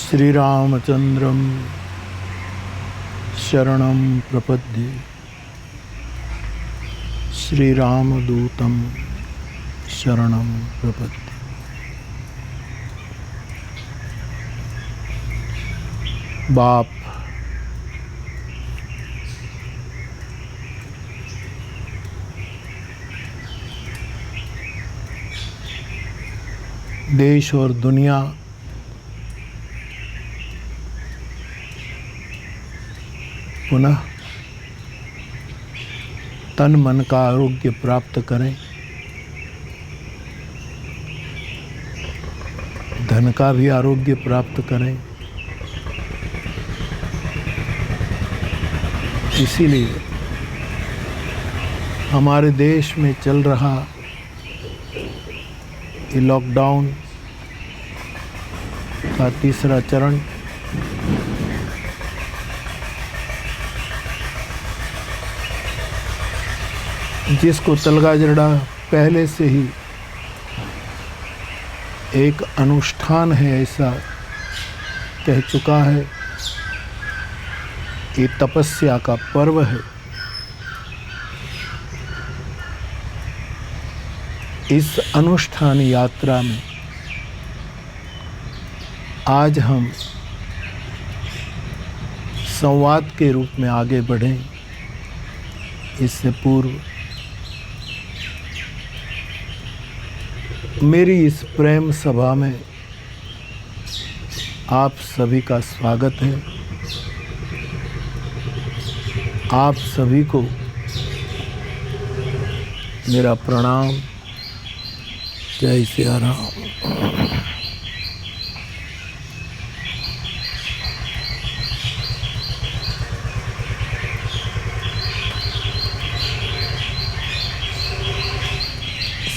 श्रीरामचन्द्रं शरणं प्रपद्ये श्रीरामदूतं शरणं प्रपद्ये। बाप देश और दुनिया पुनः तन मन का आरोग्य प्राप्त करें, धन का भी आरोग्य प्राप्त करें। इसीलिए हमारे देश में चल रहा ये लॉकडाउन का तीसरा चरण जिसको तलगाजरड़ा पहले से ही एक अनुष्ठान है ऐसा कह चुका है। ये तपस्या का पर्व है। इस अनुष्ठान यात्रा में आज हम संवाद के रूप में आगे बढ़ें। इससे पूर्व मेरी इस प्रेम सभा में आप सभी का स्वागत है। आप सभी को मेरा प्रणाम। जय सिया राम।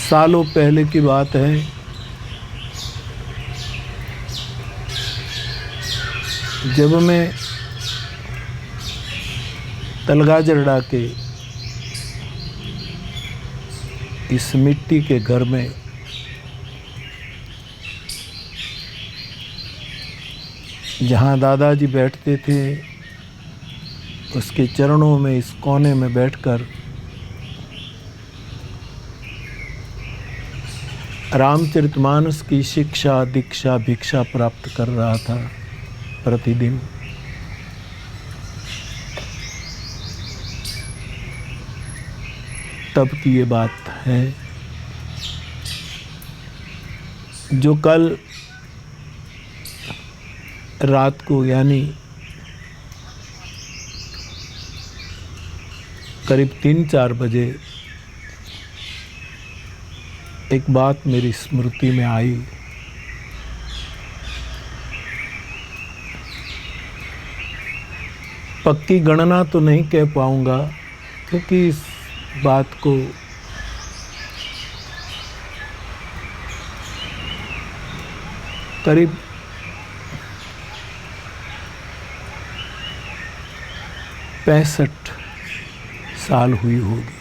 सालों पहले की बात है, जब मैं तलगाजरड़ा के इस मिट्टी के घर में जहाँ दादाजी बैठते थे उसके चरणों में इस कोने में बैठकर रामचरितमानस की शिक्षा दीक्षा भिक्षा प्राप्त कर रहा था प्रतिदिन। तब की ये बात है जो कल रात को यानी करीब 3-4 बजे एक बात मेरी स्मृति में आई। पक्की गणना तो नहीं कह पाऊंगा क्योंकि इस बात को करीब 65 साल हुई होगी।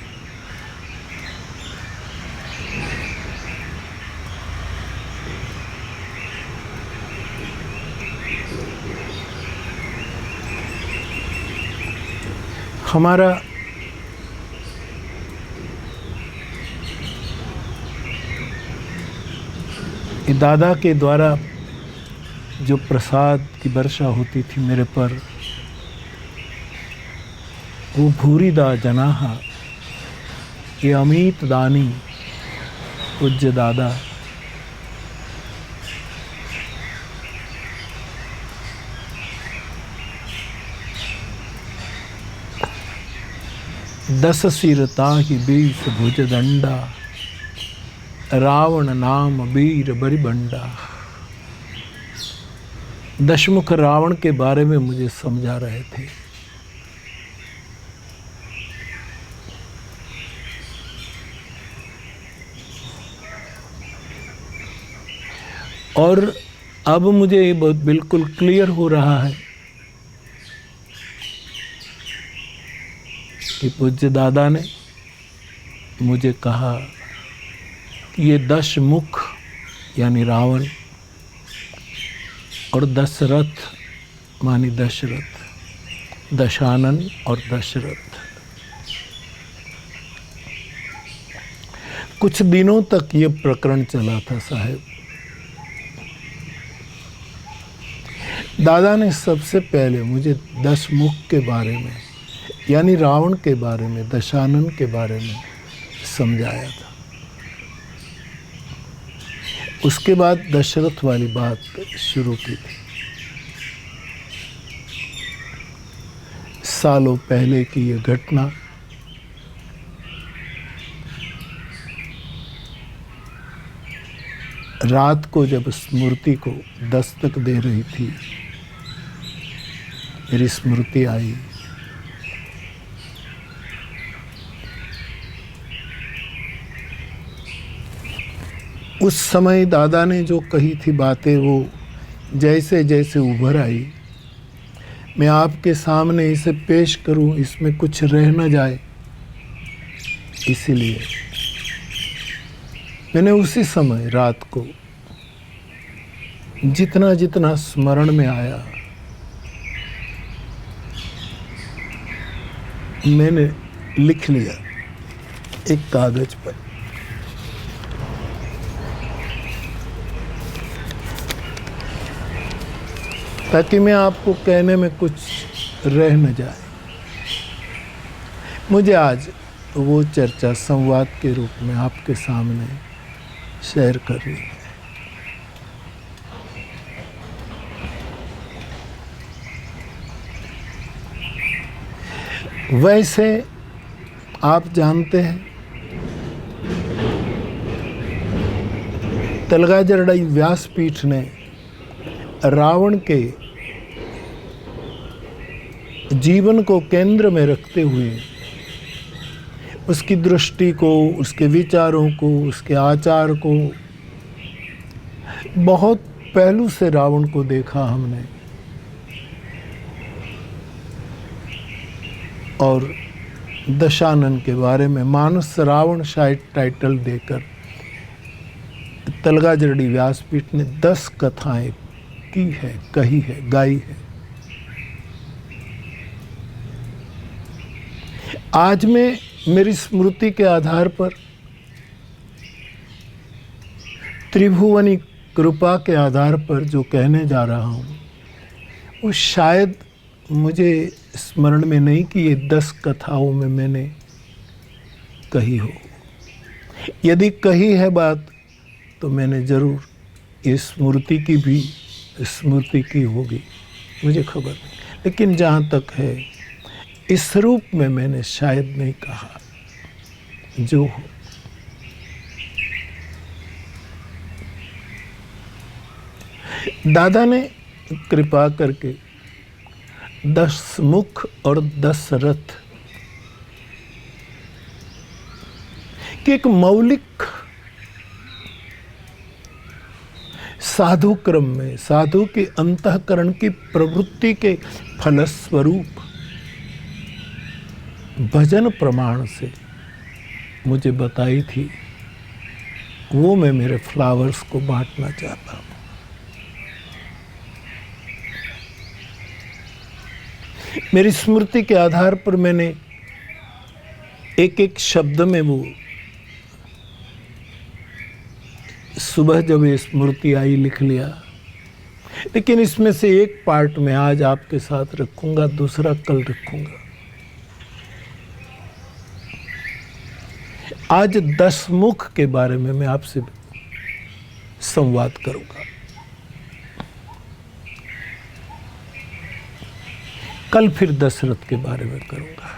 हमारा दादा के द्वारा जो प्रसाद की वर्षा होती थी मेरे पर, वो भूरिदा जनाहा, ये अमित दानी पूज्य दादा दस सिर ताहि 20 भुज दंडा, रावण नाम वीर बरिबंडा। दशमुख रावण के बारे में मुझे समझा रहे थे। और अब मुझे ये बहुत बिल्कुल क्लियर हो रहा है कि पूज्य दादा ने मुझे कहा कि ये 10 मुख यानी रावण और दशरथ मानी दशरथ, दशानन और दशरथ। कुछ दिनों तक ये प्रकरण चला था साहब। दादा ने सबसे पहले मुझे दशमुख के बारे में, यानी रावण के बारे में, दशानन के बारे में समझाया था। उसके बाद दशरथ वाली बात शुरू की थी। सालों पहले की ये घटना रात को जब स्मृति को दस्तक दे रही थी, मेरी स्मृति आई। उस समय दादा ने जो कही थी बातें, वो जैसे जैसे उभर आई, मैं आपके सामने इसे पेश करूं, इसमें कुछ रह न जाए, इसीलिए मैंने उसी समय रात को जितना जितना स्मरण में आया मैंने लिख लिया एक कागज पर। ताकि मैं आपको कहने में कुछ रह न जाए। मुझे आज वो चर्चा संवाद के रूप में आपके सामने शेयर करनी है। वैसे आप जानते हैं, तलगाजरड़ाई व्यासपीठ ने रावण के जीवन को केंद्र में रखते हुए उसकी दृष्टि को, उसके विचारों को, उसके आचार को, बहुत पहलू से रावण को देखा हमने। और दशानन के बारे में मानस रावण शायद टाइटल देकर तलगाजरड़ी व्यासपीठ ने 10 कथाएं की है, कही है, गाई है। आज मैं मेरी स्मृति के आधार पर, त्रिभुवनी कृपा के आधार पर जो कहने जा रहा हूँ, वो शायद मुझे स्मरण में नहीं कि ये 10 कथाओं में मैंने कही हो। यदि कही है बात तो मैंने ज़रूर ये स्मृति की भी स्मृति की होगी, मुझे खबर नहीं। लेकिन जहाँ तक है, इस रूप में मैंने शायद नहीं कहा। जो हो, दादा ने कृपा करके दशमुख और दशरथ कि एक मौलिक साधु क्रम में, साधु के अंतःकरण की प्रवृत्ति के फलस्वरूप भजन प्रमाण से मुझे बताई थी, वो मैं मेरे फ्लावर्स को बांटना चाहता हूँ। मेरी स्मृति के आधार पर मैंने एक एक शब्द में वो सुबह जब ये स्मृति आई लिख लिया। लेकिन इसमें से एक पार्ट मैं आज आपके साथ रखूंगा, दूसरा कल रखूंगा। आज दशमुख के बारे में मैं आपसे संवाद करूंगा। कल फिर दशरथ के बारे में करूंगा।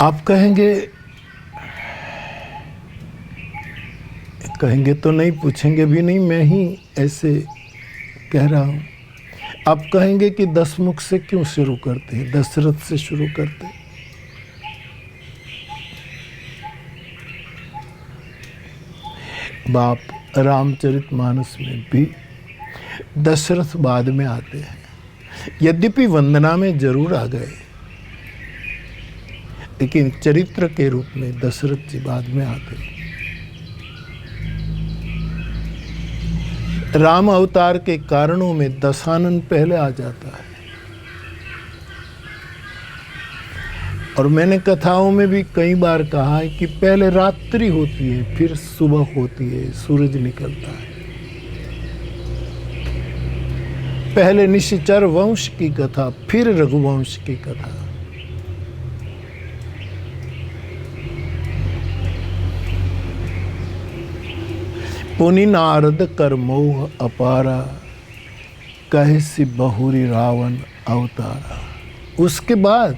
आप कहेंगे तो नहीं, पूछेंगे भी नहीं, मैं ही ऐसे कह रहा हूं। आप कहेंगे कि दशमुख से क्यों शुरू करते हैं, दशरथ से शुरू करते हैं। बाप रामचरितमानस में भी दशरथ बाद में आते हैं, यद्यपि वंदना में जरूर आ गए, लेकिन चरित्र के रूप में दशरथ जी बाद में आते। राम अवतार के कारणों में दशानन पहले आ जाता है। और मैंने कथाओं में भी कई बार कहा है कि पहले रात्रि होती है, फिर सुबह होती है, सूरज निकलता है। पहले निश्चर वंश की कथा, फिर रघुवंश की कथा। पुनि नारद कर मोह अपारा, कहे सी बहुरी रावण अवतारा। उसके बाद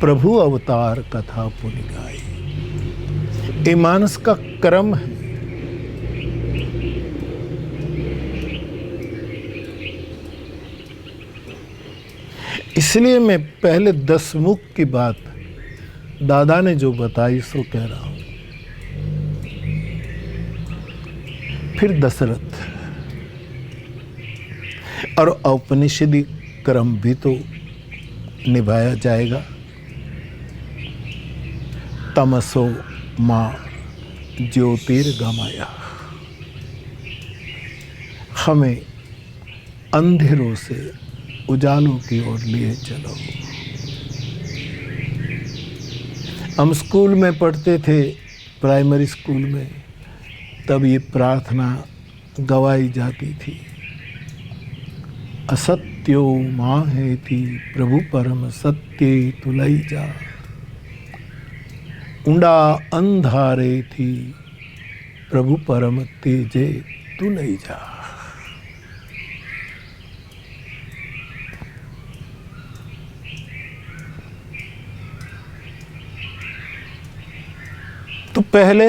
प्रभु अवतार कथा पुनि गाई। ये मानस का क्रम है। इसलिए मैं पहले दशमुख की बात दादा ने जो बताई सो कह रहा हूं, फिर दशरथ, और औपनिषदिक क्रम भी तो निभाया जाएगा। तमसो मां ज्योतिर्गमय, हमें अंधेरों से उजालों की ओर लिए चलो। हम स्कूल में पढ़ते थे, प्राइमरी स्कूल में, तब ये प्रार्थना गवाई जाती थी। असत्यो माहेति प्रभु परम सत्य तुलई जा, ऊंडा अंधारे थी प्रभु परम तेजे तुलई जा। तो पहले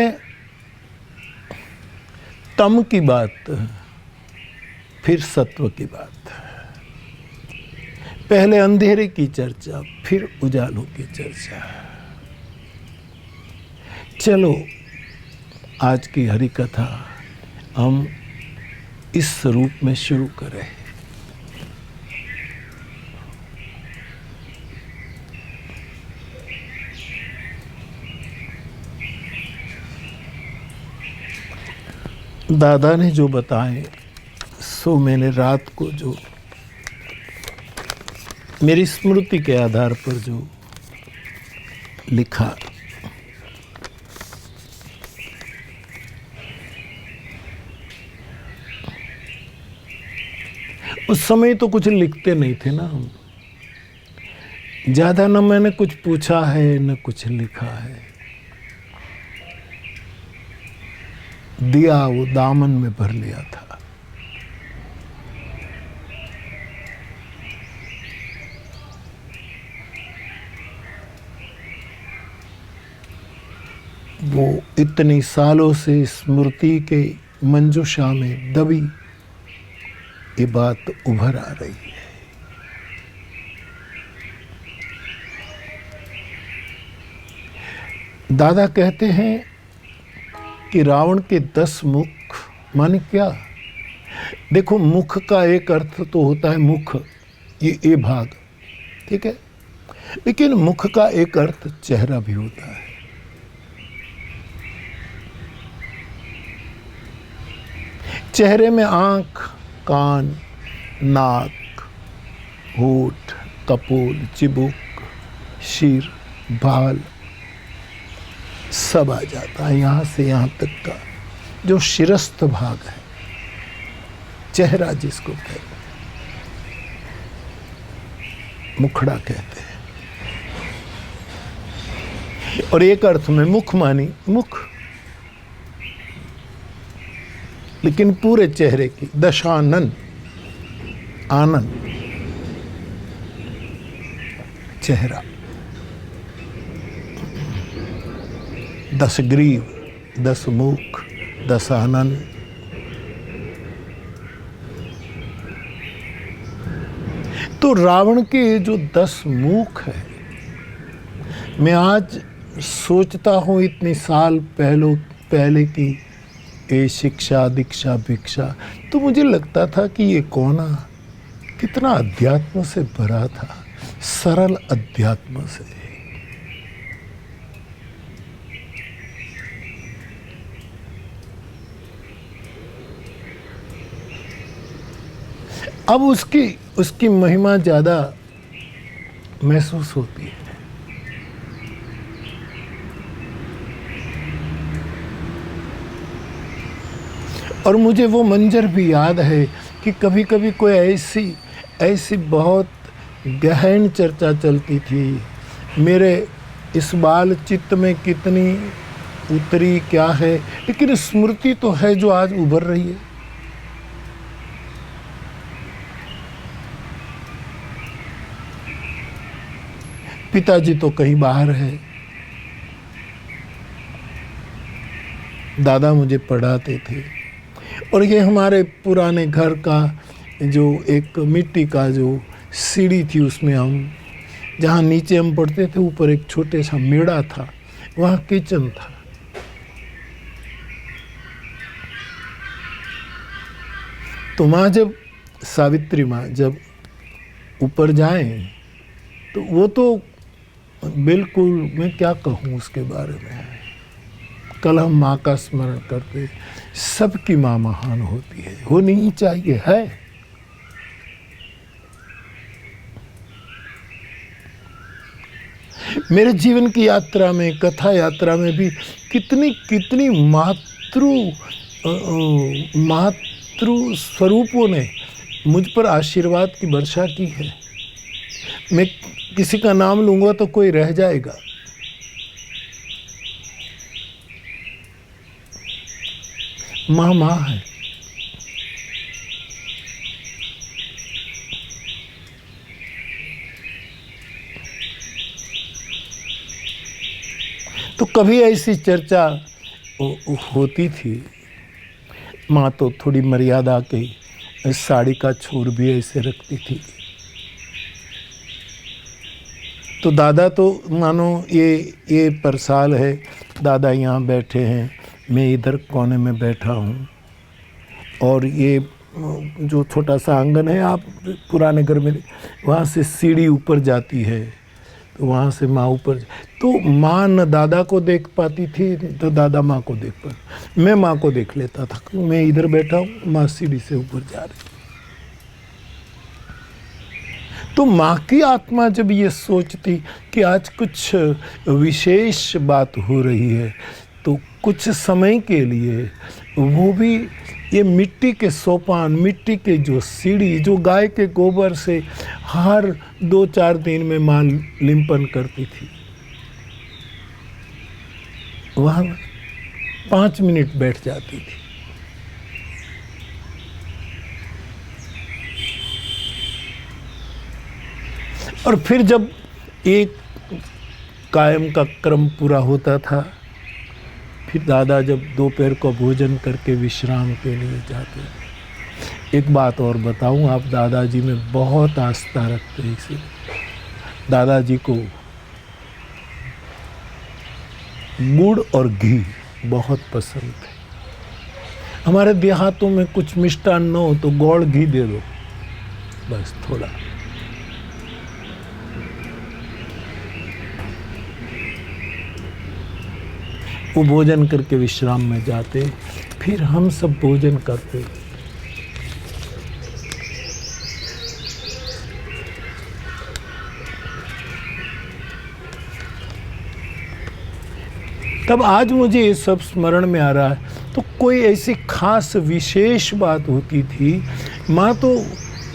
तम की बात, फिर सत्व की बात। पहले अंधेरे की चर्चा, फिर उजालों की चर्चा। चलो आज की हरि कथा हम इस रूप में शुरू करें। दादा ने जो बताए सो मैंने रात को जो मेरी स्मृति के आधार पर जो लिखा, उस समय तो कुछ लिखते नहीं थे ना हम, ज्यादा न मैंने कुछ पूछा है न कुछ लिखा है। दिया वो दामन में भर लिया था। वो इतनी सालों से स्मृति के मंजूषा में दबी ये बात उभर आ रही है। दादा कहते हैं कि रावण के 10 मुख, माने क्या? देखो, मुख का एक अर्थ तो होता है मुख, ये भाग, ठीक है, लेकिन मुख का एक अर्थ चेहरा भी होता है। चेहरे में आंख, कान, नाक, होठ, कपोल, चिबुक, शीर, बाल सब आ जाता है। यहां से यहां तक का जो शिरस्थ भाग है, चेहरा जिसको कहते हैं, मुखड़ा कहते हैं। और एक अर्थ में मुख मानी मुख, लेकिन पूरे चेहरे की दशानन, आनंद, चेहरा, दशग्रीव, 10 मुख, दशानन। तो रावण के जो 10 मुख है, मैं आज सोचता हूँ इतने साल पहले की ये शिक्षा, दीक्षा, भिक्षा, तो मुझे लगता था कि ये कोना कितना अध्यात्म से भरा था, सरल अध्यात्म से। अब उसकी महिमा ज़्यादा महसूस होती है। और मुझे वो मंजर भी याद है कि कभी कभी कोई ऐसी बहुत गहन चर्चा चलती थी, मेरे इस बाल चित्त में कितनी उतरी क्या है, लेकिन स्मृति तो है जो आज उभर रही है। पिताजी तो कहीं बाहर है, दादा मुझे पढ़ाते थे, और ये हमारे पुराने घर का जो एक मिट्टी का जो सीढ़ी थी, उसमें हम जहाँ नीचे हम पढ़ते थे, ऊपर एक छोटे सा मेड़ा था, वहाँ किचन था। तो माँ जब सावित्री माँ जब ऊपर जाएं तो वो तो बिल्कुल, मैं क्या कहूँ उसके बारे में। कल हम माँ का स्मरण करते, सबकी माँ महान होती है, होनी ही चाहिए है। मेरे जीवन की यात्रा में, कथा यात्रा में भी कितनी मातृ स्वरूपों ने मुझ पर आशीर्वाद की वर्षा की है। मैं किसी का नाम लूंगा तो कोई रह जाएगा। माँ माँ है। तो कभी ऐसी चर्चा होती थी, माँ तो थोड़ी मर्यादा के साड़ी का छोर भी ऐसे रखती थी। तो दादा तो मानो ये परसाल है, दादा यहाँ बैठे हैं, मैं इधर कोने में बैठा हूँ, और ये जो छोटा सा आंगन है, आप पुराने घर में, वहाँ से सीढ़ी ऊपर जाती है, तो वहाँ से माँ ऊपर, तो माँ न दादा को देख पाती थी, तो दादा माँ को देख पाती। मैं माँ को देख लेता था, मैं इधर बैठा हूँ, माँ सीढ़ी से ऊपर जा रही। तो माँ की आत्मा जब ये सोचती कि आज कुछ विशेष बात हो रही है, तो कुछ समय के लिए वो भी ये मिट्टी के सोपान, मिट्टी के जो सीढ़ी, जो गाय के गोबर से हर 2-4 दिन में माँ लिंपन करती थी, वहाँ 5 मिनट बैठ जाती थी। और फिर जब एक कायम का क्रम पूरा होता था, फिर दादा जब दोपहर को भोजन करके विश्राम के लिए जाते। एक बात और बताऊं, आप दादाजी में बहुत आस्था रखते हैं, इसे दादाजी को गुड़ और घी बहुत पसंद है। हमारे देहातों में कुछ मिष्टान न हो तो गौड़ घी दे दो, बस थोड़ा। वो भोजन करके विश्राम में जाते, फिर हम सब भोजन करते। तब आज मुझे ये सब स्मरण में आ रहा है। तो कोई ऐसी खास विशेष बात होती थी, माँ तो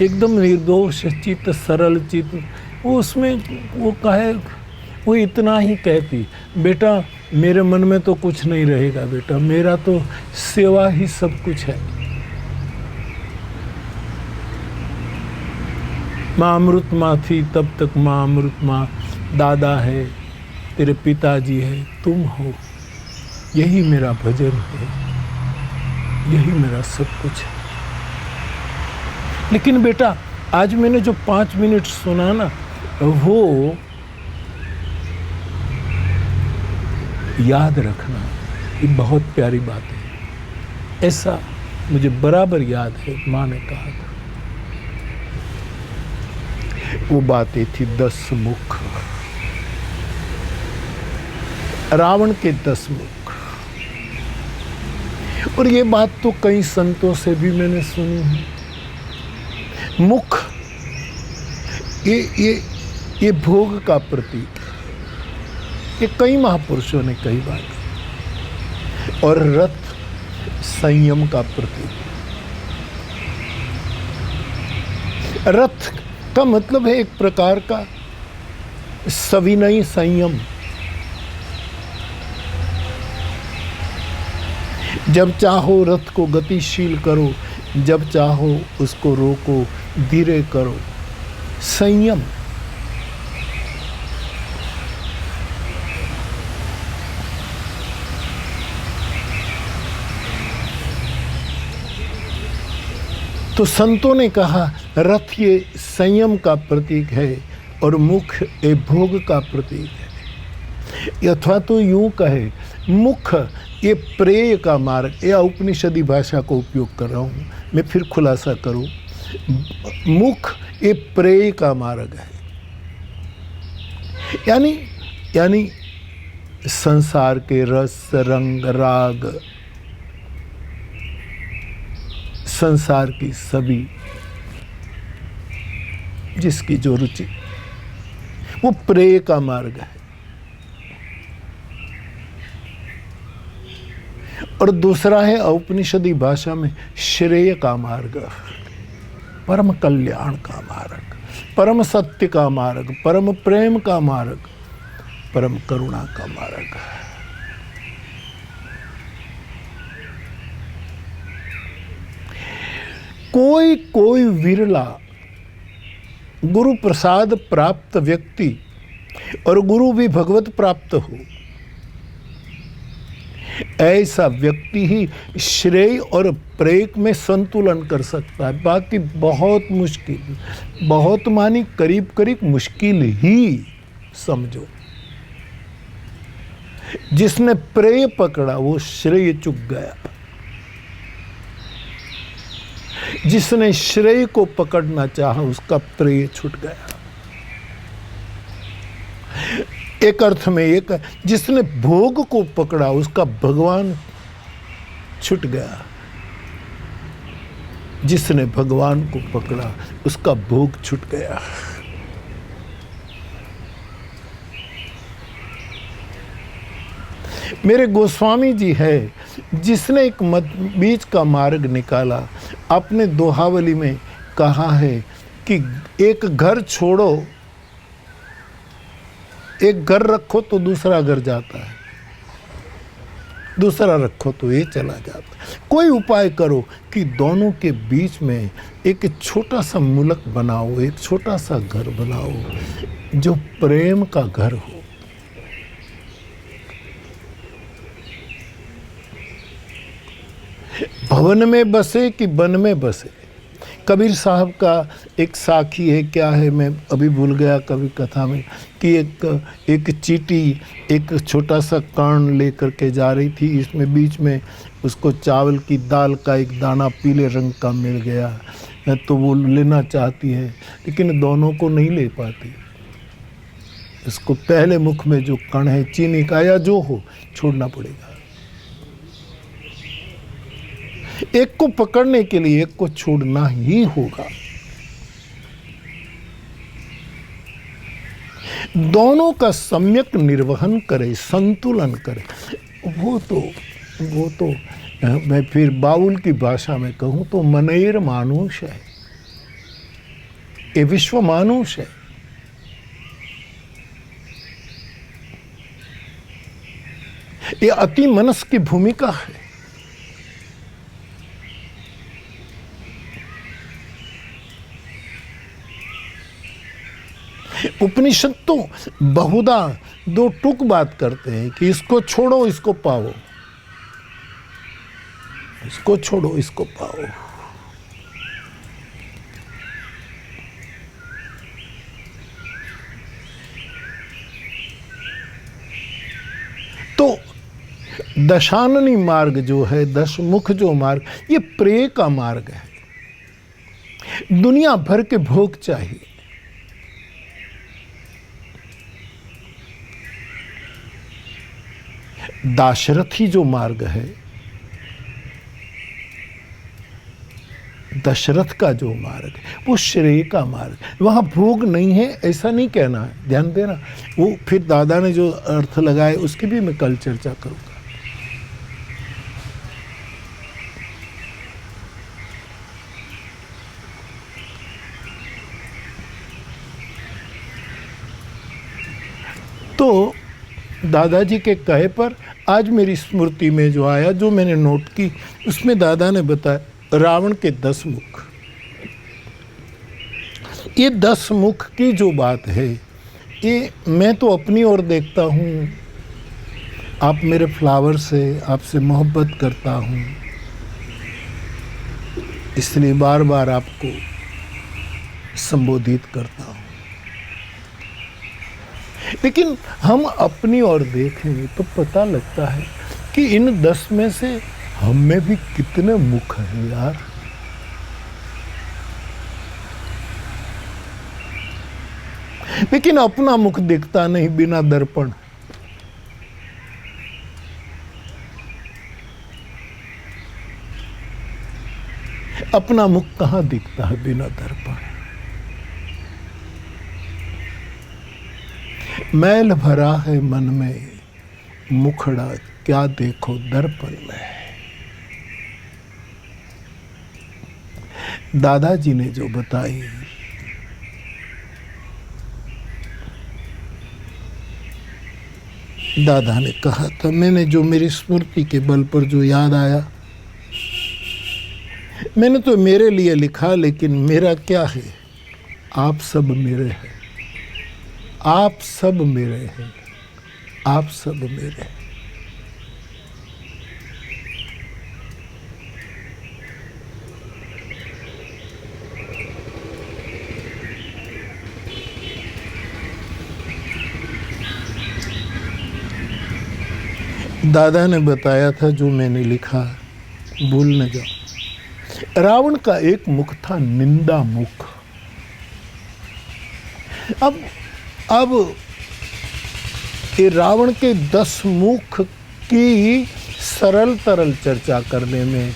एकदम निर्दोष चित्त, सरल चित्त, वो उसमें वो कहे, वो इतना ही कहती, बेटा मेरे मन में तो कुछ नहीं रहेगा बेटा, मेरा तो सेवा ही सब कुछ है। माँ अमृत माँ थी तब तक, माँ अमृत माँ, दादा है, तेरे पिताजी है, तुम हो, यही मेरा भजन है, यही मेरा सब कुछ है। लेकिन बेटा आज मैंने जो 5 मिनट सुना ना, वो याद रखना, ये बहुत प्यारी बात है। ऐसा मुझे बराबर याद है, माँ ने कहा था। वो बातें थी 10 मुख, रावण के 10 मुख। और ये बात तो कई संतों से भी मैंने सुनी है। मुख ये भोग का प्रतीक है। ये कई महापुरुषों ने कही बात। और रथ संयम का प्रतीक है। रथ का मतलब है एक प्रकार का सविनयी संयम। जब चाहो रथ को गतिशील करो, जब चाहो उसको रोको, धीरे करो। संयम। तो संतों ने कहा रथ ये संयम का प्रतीक है और मुख ये भोग का प्रतीक है। अथवा तो यूं कहे मुख ये प्रेय का मार्ग, या उपनिषदी भाषा को उपयोग कर रहा हूँ मैं, फिर खुलासा करूँ। मुख ये प्रेय का मार्ग है, यानी संसार के रस रंग राग, संसार की सभी जिसकी जो रुचि, वो प्रेय का मार्ग है। और दूसरा है औपनिषदी भाषा में श्रेय का मार्ग, परम कल्याण का मार्ग, परम सत्य का मार्ग, परम प्रेम का मार्ग, परम करुणा का मार्ग। कोई विरला गुरु प्रसाद प्राप्त व्यक्ति, और गुरु भी भगवत प्राप्त हो, ऐसा व्यक्ति ही श्रेय और प्रेय में संतुलन कर सकता है। बाकी बहुत मुश्किल, बहुत मानी करीब करीब मुश्किल ही समझो। जिसने प्रेय पकड़ा वो श्रेय चुक गया, जिसने श्रेय को पकड़ना चाहा उसका प्रेय छूट गया। एक अर्थ में एक, जिसने भोग को पकड़ा उसका भगवान छूट गया, जिसने भगवान को पकड़ा उसका भोग छूट गया। मेरे गोस्वामी जी है जिसने एक बीच का मार्ग निकाला। अपने दोहावली में कहा है कि एक घर छोड़ो, एक घर रखो तो दूसरा घर जाता है, दूसरा रखो तो ये चला जाता है। कोई उपाय करो कि दोनों के बीच में एक छोटा सा मुल्क बनाओ, एक छोटा सा घर बनाओ जो प्रेम का घर हो। भवन में बसे कि वन में बसे। कबीर साहब का एक साखी है, क्या है मैं अभी भूल गया कभी कथा में, कि एक चींटी एक छोटा सा कर्ण लेकर के जा रही थी। इसमें बीच में उसको चावल की दाल का एक दाना पीले रंग का मिल गया, तो वो लेना चाहती है लेकिन दोनों को नहीं ले पाती। इसको पहले मुख में जो कण है चीनी का या जो हो छोड़ना पड़ेगा। एक को पकड़ने के लिए एक को छोड़ना ही होगा। दोनों का सम्यक निर्वहन करे, संतुलन करे। वो तो मैं फिर बाउल की भाषा में कहूं तो मनैर मानुष है, ये विश्व मानुष है। ये अति मनस की भूमिका है। उपनिषद तो बहुधा दो टुक बात करते हैं कि इसको छोड़ो इसको पाओ, इसको छोड़ो इसको पाओ। तो दशाननी मार्ग जो है, दशमुख जो मार्ग, ये प्रेय का मार्ग है। दुनिया भर के भोग चाहिए, दाशरथी जो मार्ग है, दशरथ का जो मार्ग है वो श्रेय का मार्ग है, वहाँ भोग नहीं है ऐसा नहीं कहना है, ध्यान देना। वो फिर दादा ने जो अर्थ लगाए उसकी भी मैं कल चर्चा करूँगा। तो दादाजी के कहे पर आज मेरी स्मृति में जो आया, जो मैंने नोट की, उसमें दादा ने बताया रावण के 10 मुख। ये 10 मुख की जो बात है, ये मैं तो अपनी ओर देखता हूँ, आप मेरे फ्लावर से आपसे मोहब्बत करता हूँ, इसलिए बार बार आपको संबोधित करता हूँ। लेकिन हम अपनी ओर देखें तो पता लगता है कि इन 10 में से हम में भी कितने मुख हैं यार। लेकिन अपना मुख दिखता नहीं बिना दर्पण। अपना मुख कहाँ दिखता है बिना दर्पण। मैल भरा है मन में मुखड़ा क्या देखो दर्पण में। दादाजी ने जो बताई, दादा ने कहा था, मैंने जो मेरी स्मृति के बल पर जो याद आया, मैंने तो मेरे लिए लिखा, लेकिन मेरा क्या है, आप सब मेरे हैं, आप सब मेरे हैं, आप सब मेरे हैं। दादा ने बताया था जो मैंने लिखा, भूल न जाओ। रावण का एक मुख था निंदा मुख। अब ये रावण के 10 मुख की सरल तरल चर्चा करने में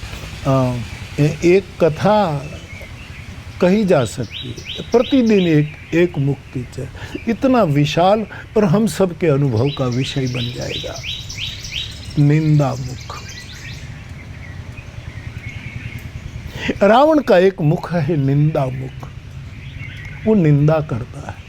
एक कथा कही जा सकती है। प्रतिदिन एक मुख की चर्चा इतना विशाल और हम सब के अनुभव का विषय बन जाएगा। निंदा मुख। रावण का एक मुख है निंदा मुख, वो निंदा करता है।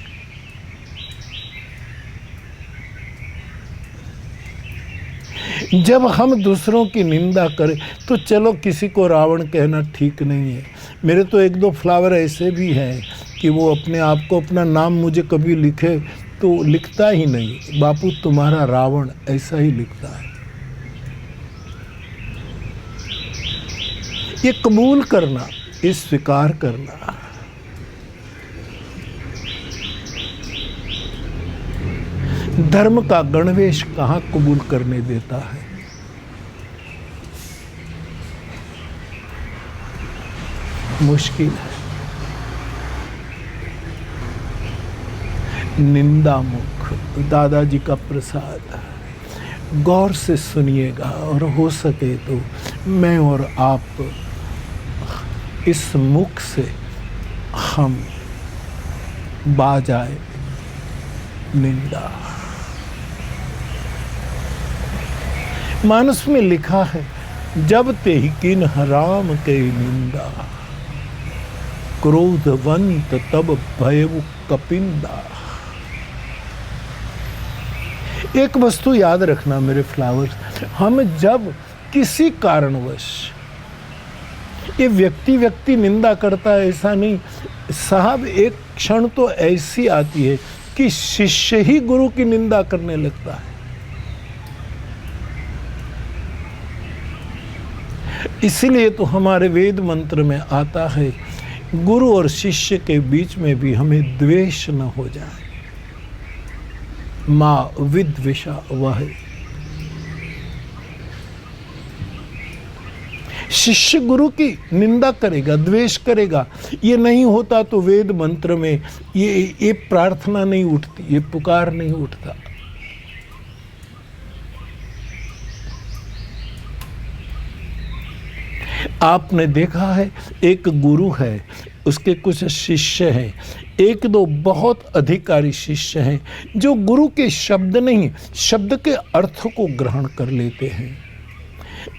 जब हम दूसरों की निंदा करें तो चलो किसी को रावण कहना ठीक नहीं है। मेरे तो 1-2 फ्लावर ऐसे भी हैं कि वो अपने आप को, अपना नाम मुझे कभी लिखे तो लिखता ही नहीं, बापू तुम्हारा रावण, ऐसा ही लिखता है। ये कबूल करना, ये स्वीकार करना, धर्म का गणवेश कहाँ कबूल करने देता है। मुश्किल है। निंदा मुख दादाजी का प्रसाद, गौर से सुनिएगा और हो सके तो मैं और आप इस मुख से हम बाज आए निंदा। मानस में लिखा है, जब ते ही किन हराम के निंदा, क्रोधवंत तब भयउ कपिंदा। एक वस्तु याद रखना मेरे फ्लावर्स, हम जब किसी कारणवश, ये व्यक्ति निंदा करता है ऐसा नहीं साहब, एक क्षण तो ऐसी आती है कि शिष्य ही गुरु की निंदा करने लगता है। इसीलिए तो हमारे वेद मंत्र में आता है, गुरु और शिष्य के बीच में भी हमें द्वेष न हो जाए। माँ विद्विषा वह। शिष्य गुरु की निंदा करेगा, द्वेष करेगा, ये नहीं होता तो वेद मंत्र में ये प्रार्थना नहीं उठती, ये पुकार नहीं उठता। आपने देखा है, एक गुरु है, उसके कुछ शिष्य हैं, एक दो बहुत अधिकारी शिष्य हैं जो गुरु के शब्द नहीं, शब्द के अर्थ को ग्रहण कर लेते हैं,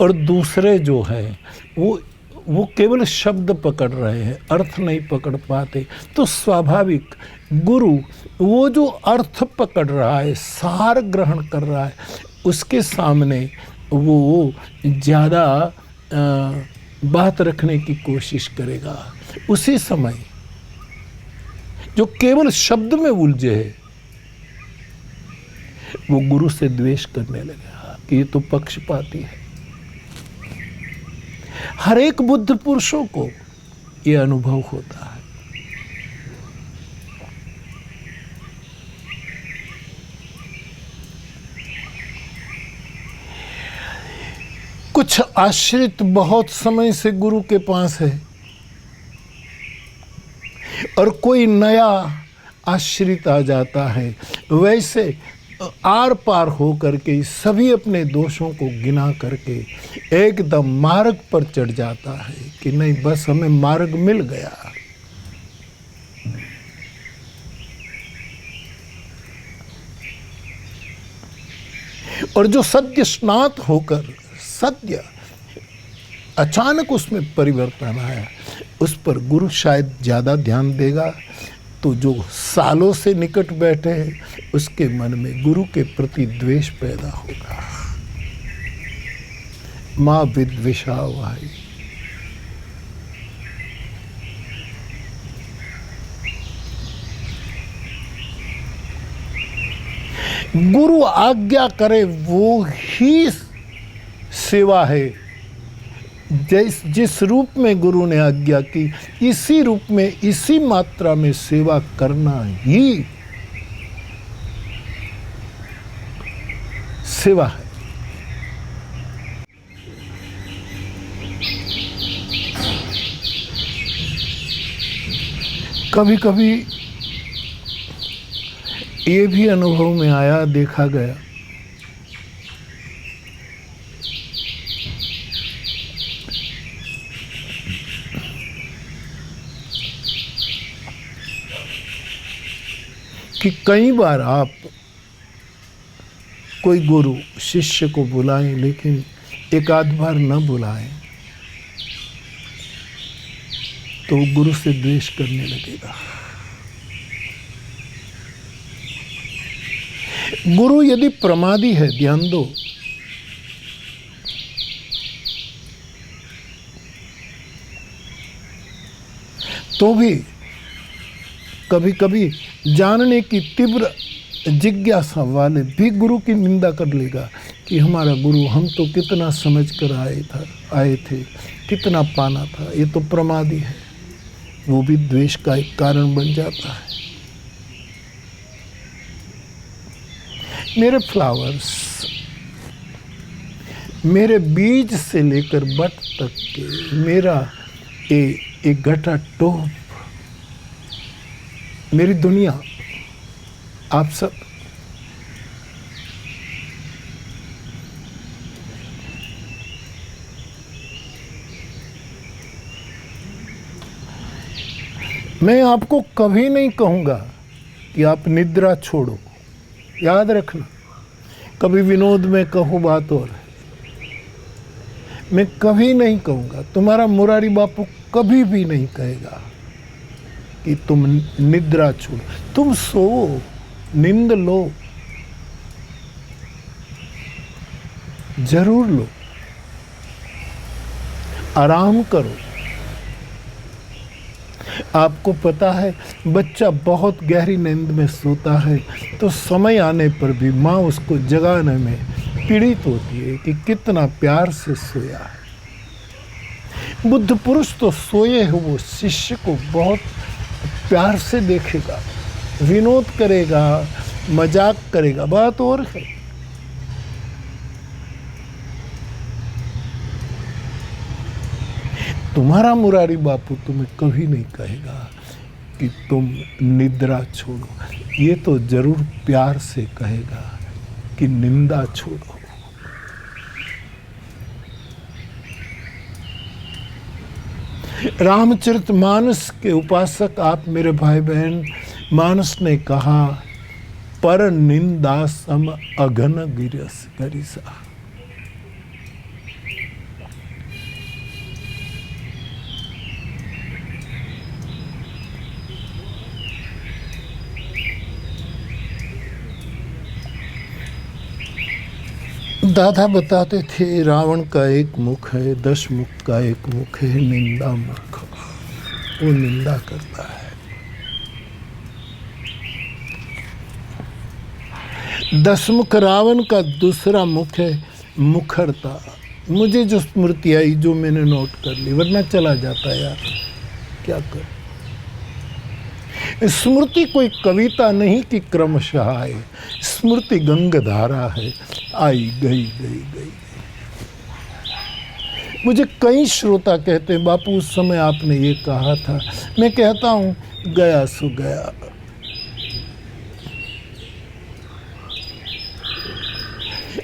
और दूसरे जो है वो केवल शब्द पकड़ रहे हैं, अर्थ नहीं पकड़ पाते। तो स्वाभाविक गुरु वो जो अर्थ पकड़ रहा है, सार ग्रहण कर रहा है, उसके सामने वो ज़्यादा बात रखने की कोशिश करेगा। उसी समय जो केवल शब्द में उलझे है, वो गुरु से द्वेष करने लगेगा कि ये तो पक्षपाती है। हर एक बुद्ध पुरुषों को ये अनुभव होता है। कुछ आश्रित बहुत समय से गुरु के पास है, और कोई नया आश्रित आ जाता है, वैसे आर पार हो करके सभी अपने दोषों को गिना करके एकदम मार्ग पर चढ़ जाता है कि नहीं, बस हमें मार्ग मिल गया। और जो सद्य स्नात होकर सद्य अचानक उसमें परिवर्तन आया, उस पर गुरु शायद ज़्यादा ध्यान देगा। तो जो सालों से निकट बैठे हैं, उसके मन में गुरु के प्रति द्वेष पैदा होगा। माँ विद्विषा भाई, गुरु आज्ञा करे वो ही सेवा है। जिस रूप में गुरु ने आज्ञा की, इसी रूप में, इसी मात्रा में सेवा करना ही सेवा है। कभी कभी ये भी अनुभव में आया, देखा गया कि कई बार आप कोई गुरु शिष्य को बुलाएं, लेकिन एक आध बार न बुलाएं तो वो गुरु से द्वेष करने लगेगा। गुरु यदि प्रमादी है, ध्यान दो, तो भी कभी कभी जानने की तीव्र जिज्ञासा वाले भी गुरु की निंदा कर लेगा कि हमारा गुरु, हम तो कितना समझ कर आए थे, कितना पाना था, ये तो प्रमादी है। वो भी द्वेष का एक कारण बन जाता है। मेरे फ्लावर्स, मेरे बीज से लेकर बट तक के, मेरा एक घटा टोप, मेरी दुनिया, आप सब मैं आपको कभी नहीं कहूँगा कि आप निद्रा छोड़ो, याद रखना। कभी विनोद में कहूँ बात और है, मैं कभी नहीं कहूँगा, तुम्हारा मुरारी बापू कभी भी नहीं कहेगा कि तुम निद्रा छोड़ो। तुम सो, नींद लो, जरूर लो, आराम करो। आपको पता है, बच्चा बहुत गहरी नींद में सोता है तो समय आने पर भी माँ उसको जगाने में पीड़ित होती है कि कितना प्यार से सोया है। बुद्ध पुरुष तो सोए हुए शिष्य को बहुत प्यार से देखेगा, विनोद करेगा, मजाक करेगा, बात और है। तुम्हारा मुरारी बापू तुम्हें कभी नहीं कहेगा कि तुम निद्रा छोड़ो, ये तो जरूर प्यार से कहेगा कि निंदा छोड़ो। रामचरितमानस के उपासक आप मेरे भाई बहन, मानस ने कहा पर निंदा सम अघन गिरस गरिसा। दादा बताते थे रावण का एक मुख है, 10 मुख का एक मुख है निंदा मुख। वो निंदा करता है। 10 मुख रावण का दूसरा मुख है मुखरता। मुझे जो स्मृति आई, जो मैंने नोट कर ली, वरना चला जाता यार, क्या कर। स्मृति कोई कविता नहीं कि क्रमशः आए, स्मृति गंगाधारा है, आई गई गई गई। मुझे कई श्रोता कहते हैं बापू उस समय आपने ये कहा था। मैं कहता हूँ गया सो गया।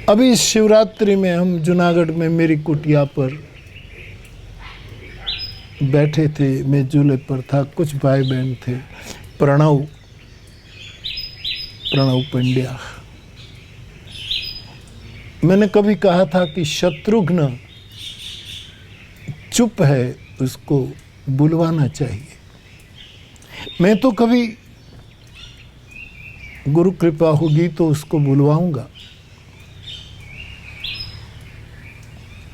अभी शिवरात्रि में हम जूनागढ़ में मेरी कुटिया पर बैठे थे, मैं झूले पर था, कुछ भाई बहन थे। प्रणव पंड्या। मैंने कभी कहा था कि शत्रुघ्न चुप है, उसको बुलवाना चाहिए। मैं तो कभी गुरु कृपा होगी तो उसको बुलवाऊंगा,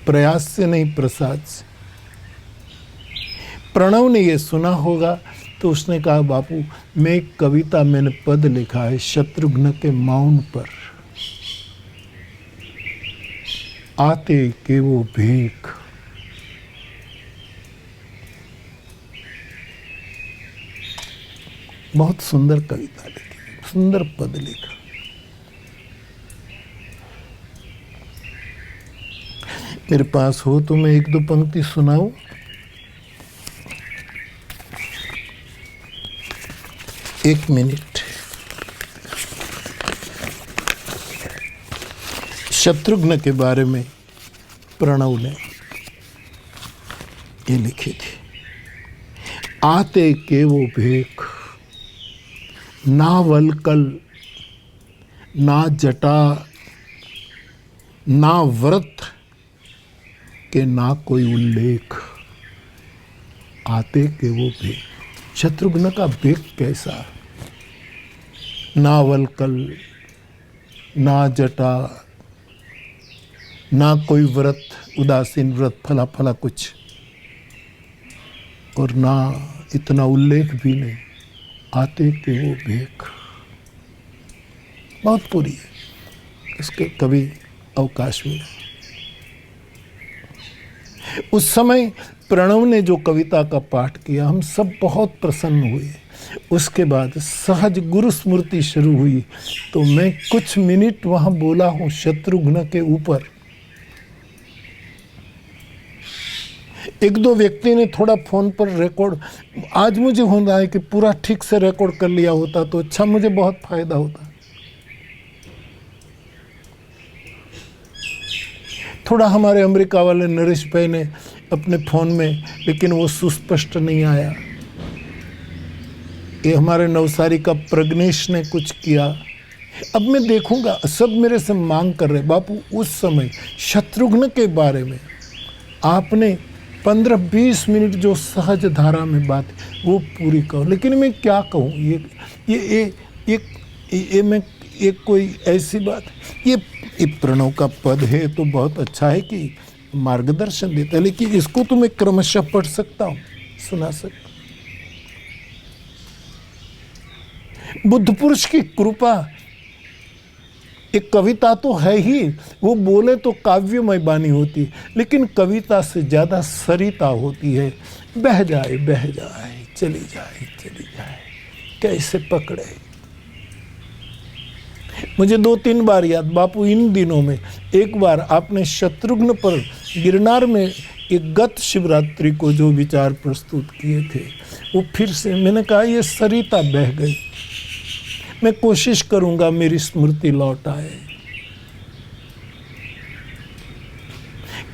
प्रयास से नहीं प्रसाद से। प्रणव ने ये सुना होगा तो उसने कहा बापू मैं एक कविता, मैंने पद लिखा है शत्रुघ्न के मौन पर। आते के वो भीख, बहुत सुंदर कविता लिखी, सुंदर पद लिखा। मेरे पास हो तो मैं 1-2 पंक्ति सुनाऊं। एक मिनट। शत्रुघ्न के बारे में प्रणव ने ये लिखी थी। आते के वो भेख, ना वलकल ना जटा ना व्रत के ना कोई उल्लेख। आते के वो भेख। शत्रुघ्न का भेख कैसा? ना वलकल ना जटा ना कोई व्रत, उदासीन व्रत, फला फला कुछ, और ना इतना उल्लेख भी नहीं। आते के वो भेख। बहुत पूरी है, इसके कभी अवकाश मिला। उस समय प्रणव ने जो कविता का पाठ किया, हम सब बहुत प्रसन्न हुए। उसके बाद सहज गुरु स्मृति शुरू हुई तो मैं कुछ मिनट वहां बोला हूं शत्रुघ्न के ऊपर। 1-2 व्यक्ति ने थोड़ा फोन पर रिकॉर्ड, आज मुझे हो रहा है कि पूरा ठीक से रिकॉर्ड कर लिया होता तो अच्छा, मुझे बहुत फायदा होता। थोड़ा हमारे अमेरिका वाले नरेश भाई ने अपने फ़ोन में, लेकिन वो सुस्पष्ट नहीं आया। ये हमारे नवसारी का प्रज्ञेश ने कुछ किया। अब मैं देखूंगा, सब मेरे से मांग कर रहे बापू उस समय शत्रुघ्न के बारे में आपने 15-20 मिनट जो सहज धारा में बात वो पूरी कहो। लेकिन मैं क्या कहूँ, ये मैं एक कोई ऐसी बात, ये प्रणव का पद है तो बहुत अच्छा है कि मार्गदर्शन देता है, लेकिन इसको तो मैं क्रमशः पढ़ सकता हूँ, सुना सकता। बुद्ध पुरुष की कृपा, एक कविता तो है ही, वो बोले तो काव्यमय बानी होती, लेकिन कविता से ज्यादा सरिता होती है। बह जाए चली जाए, कैसे पकड़े। मुझे 2-3 बार याद बापू इन दिनों में, एक बार आपने शत्रुघ्न पर गिरनार में एक गत शिवरात्रि को जो विचार प्रस्तुत किए थे, वो फिर से मैंने कहा ये सरिता बह गई। मैं कोशिश करूंगा मेरी स्मृति लौट आए।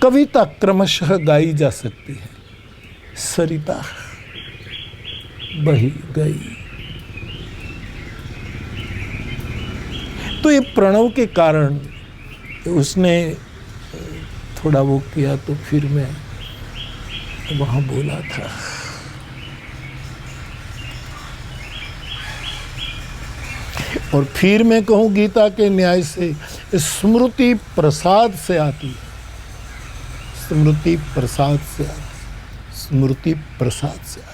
कविता क्रमशः गाई जा सकती है, सरिता बही गई। तो ये प्रणव के कारण उसने थोड़ा वो किया, तो फिर मैं वहां बोला था। और फिर मैं कहूं गीता के न्याय से स्मृति प्रसाद से आती है, स्मृति प्रसाद से आती, स्मृति प्रसाद से आती।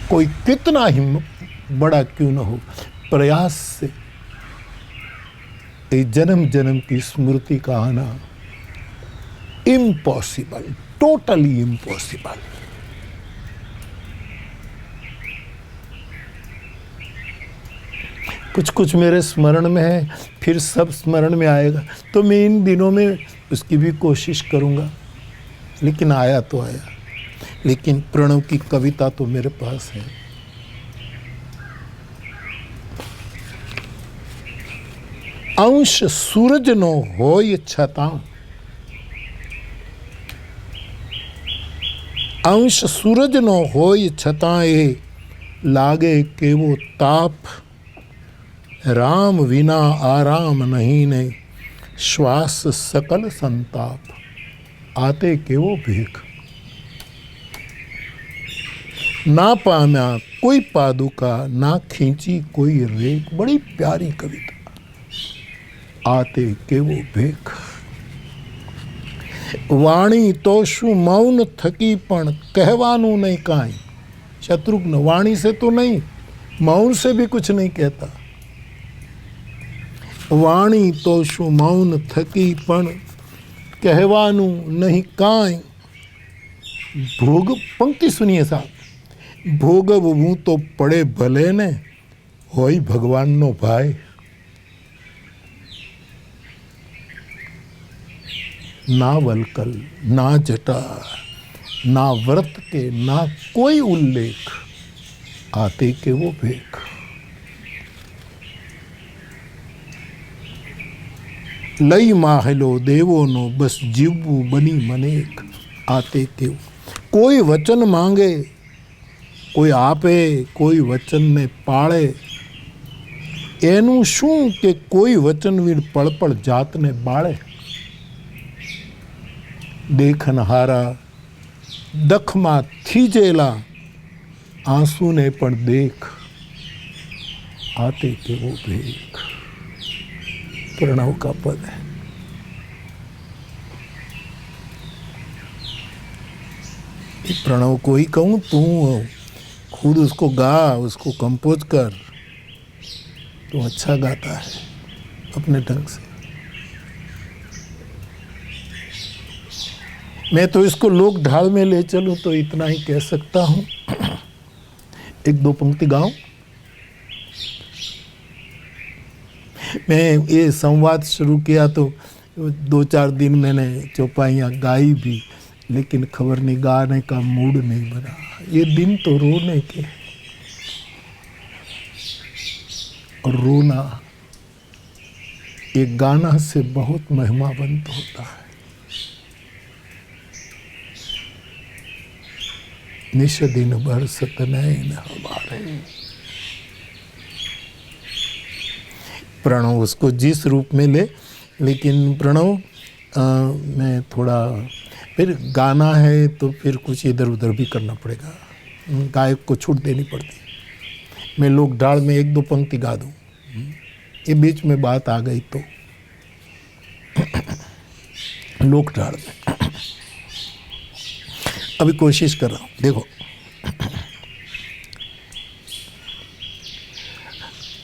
कोई कितना ही बड़ा क्यों न हो, प्रयास से जन्म जन्म की स्मृति का आना इम्पॉसिबल, टोटली इम्पॉसिबल। कुछ कुछ मेरे स्मरण में है, फिर सब स्मरण में आएगा, तो मैं इन दिनों में उसकी भी कोशिश करूंगा। लेकिन आया तो आया, लेकिन प्रणव की कविता तो मेरे पास है। अंश सूरज नो होय छता, अंश सूरज नो होय छताए, लागे के वो ताप, राम विना आराम नहीं ने, श्वास सकल संताप, आते के वो भीख। ना पाम्या कोई पादुका, ना खींची कोई रेख। बड़ी प्यारी कविता। आते के वो भेख। वाणी तो शू मौन थकी पण, कहवानू नहीं काई। शत्रुघ्न वाणी से तो नहीं, मौन से भी कुछ नहीं कहता। वाणी तो शू मौन थकी पण, कहवानू नहीं काई। भोग, पंक्ति सुनिए साहब। भोगव हूँ तो पड़े भले ने, होई भगवान नो भाई। ना वलकल, ना जटा, ना व्रत के, ना कोई उल्लेख, आते के वो भेख। लई माहलो देवो नो, बस जीवू बनी मनेक, आते के वो। कोई वचन मांगे, कोई आपे, कोई वचन ने पाळे। एनु शू के कोई वचन वीर पड़ पड़ जात ने बाळे। देखनहारा दखमा थीजेला, आंसू ने पण देख, आते के वो भेख। प्रणव का पद है। प्रणव को ही कहूं, तू खुद उसको गा, उसको कंपोज कर, तो अच्छा गाता है अपने ढंग से। मैं तो इसको लोक ढाल में ले चलूं तो इतना ही कह सकता हूं। एक दो पंक्ति गाऊं। मैं ये संवाद शुरू किया तो 2-4 दिन मैंने चौपाइयाँ गाई भी, लेकिन खबर नहीं, गाने का मूड नहीं बना। ये दिन तो रोने के, और रोना ये गाना से बहुत महिमावंत होता है। निश दिन भर सतनैन हमारे। प्रणव उसको जिस रूप में ले, लेकिन प्रणव मैं थोड़ा, फिर गाना है तो फिर कुछ इधर उधर भी करना पड़ेगा, गायक को छूट देनी पड़ती। मैं लोक ढाल में 1-2 पंक्ति गा दूँ, ये बीच में बात आ गई तो लोक ढाल में अभी कोशिश कर रहा हूँ। देखो,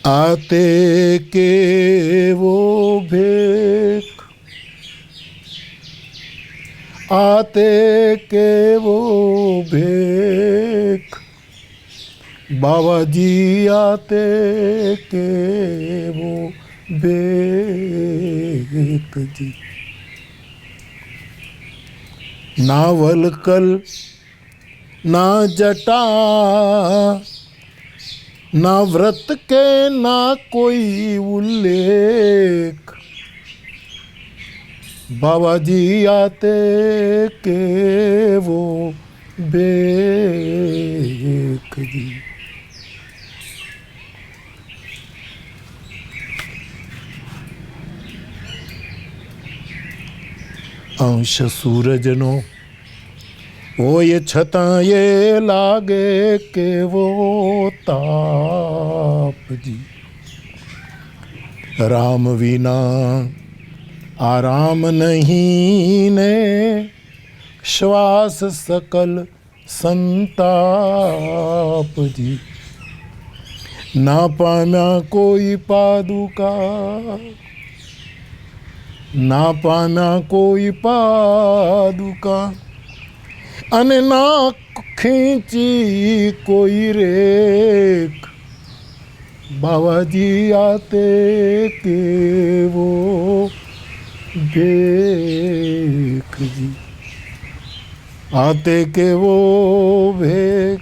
आते के वो भेख, आते के वो भेख, बाबा जी आते के वो भेख जी। ना वलकल, ना जटा, ना व्रत के, ना कोई उल्लेख, बाबा जी आते के वो बेख जी। अंश सूरजनो वो ये छता ये लागे के वो ताप जी। राम विना आराम नहीं ने श्वास सकल संताप जी। ना पाम्या कोई पादुका, ना पाम्या कोई पादुका, अने ना खींची कोई रेख। बाबा जी आते के वो भेख जी। आते के वो भेख,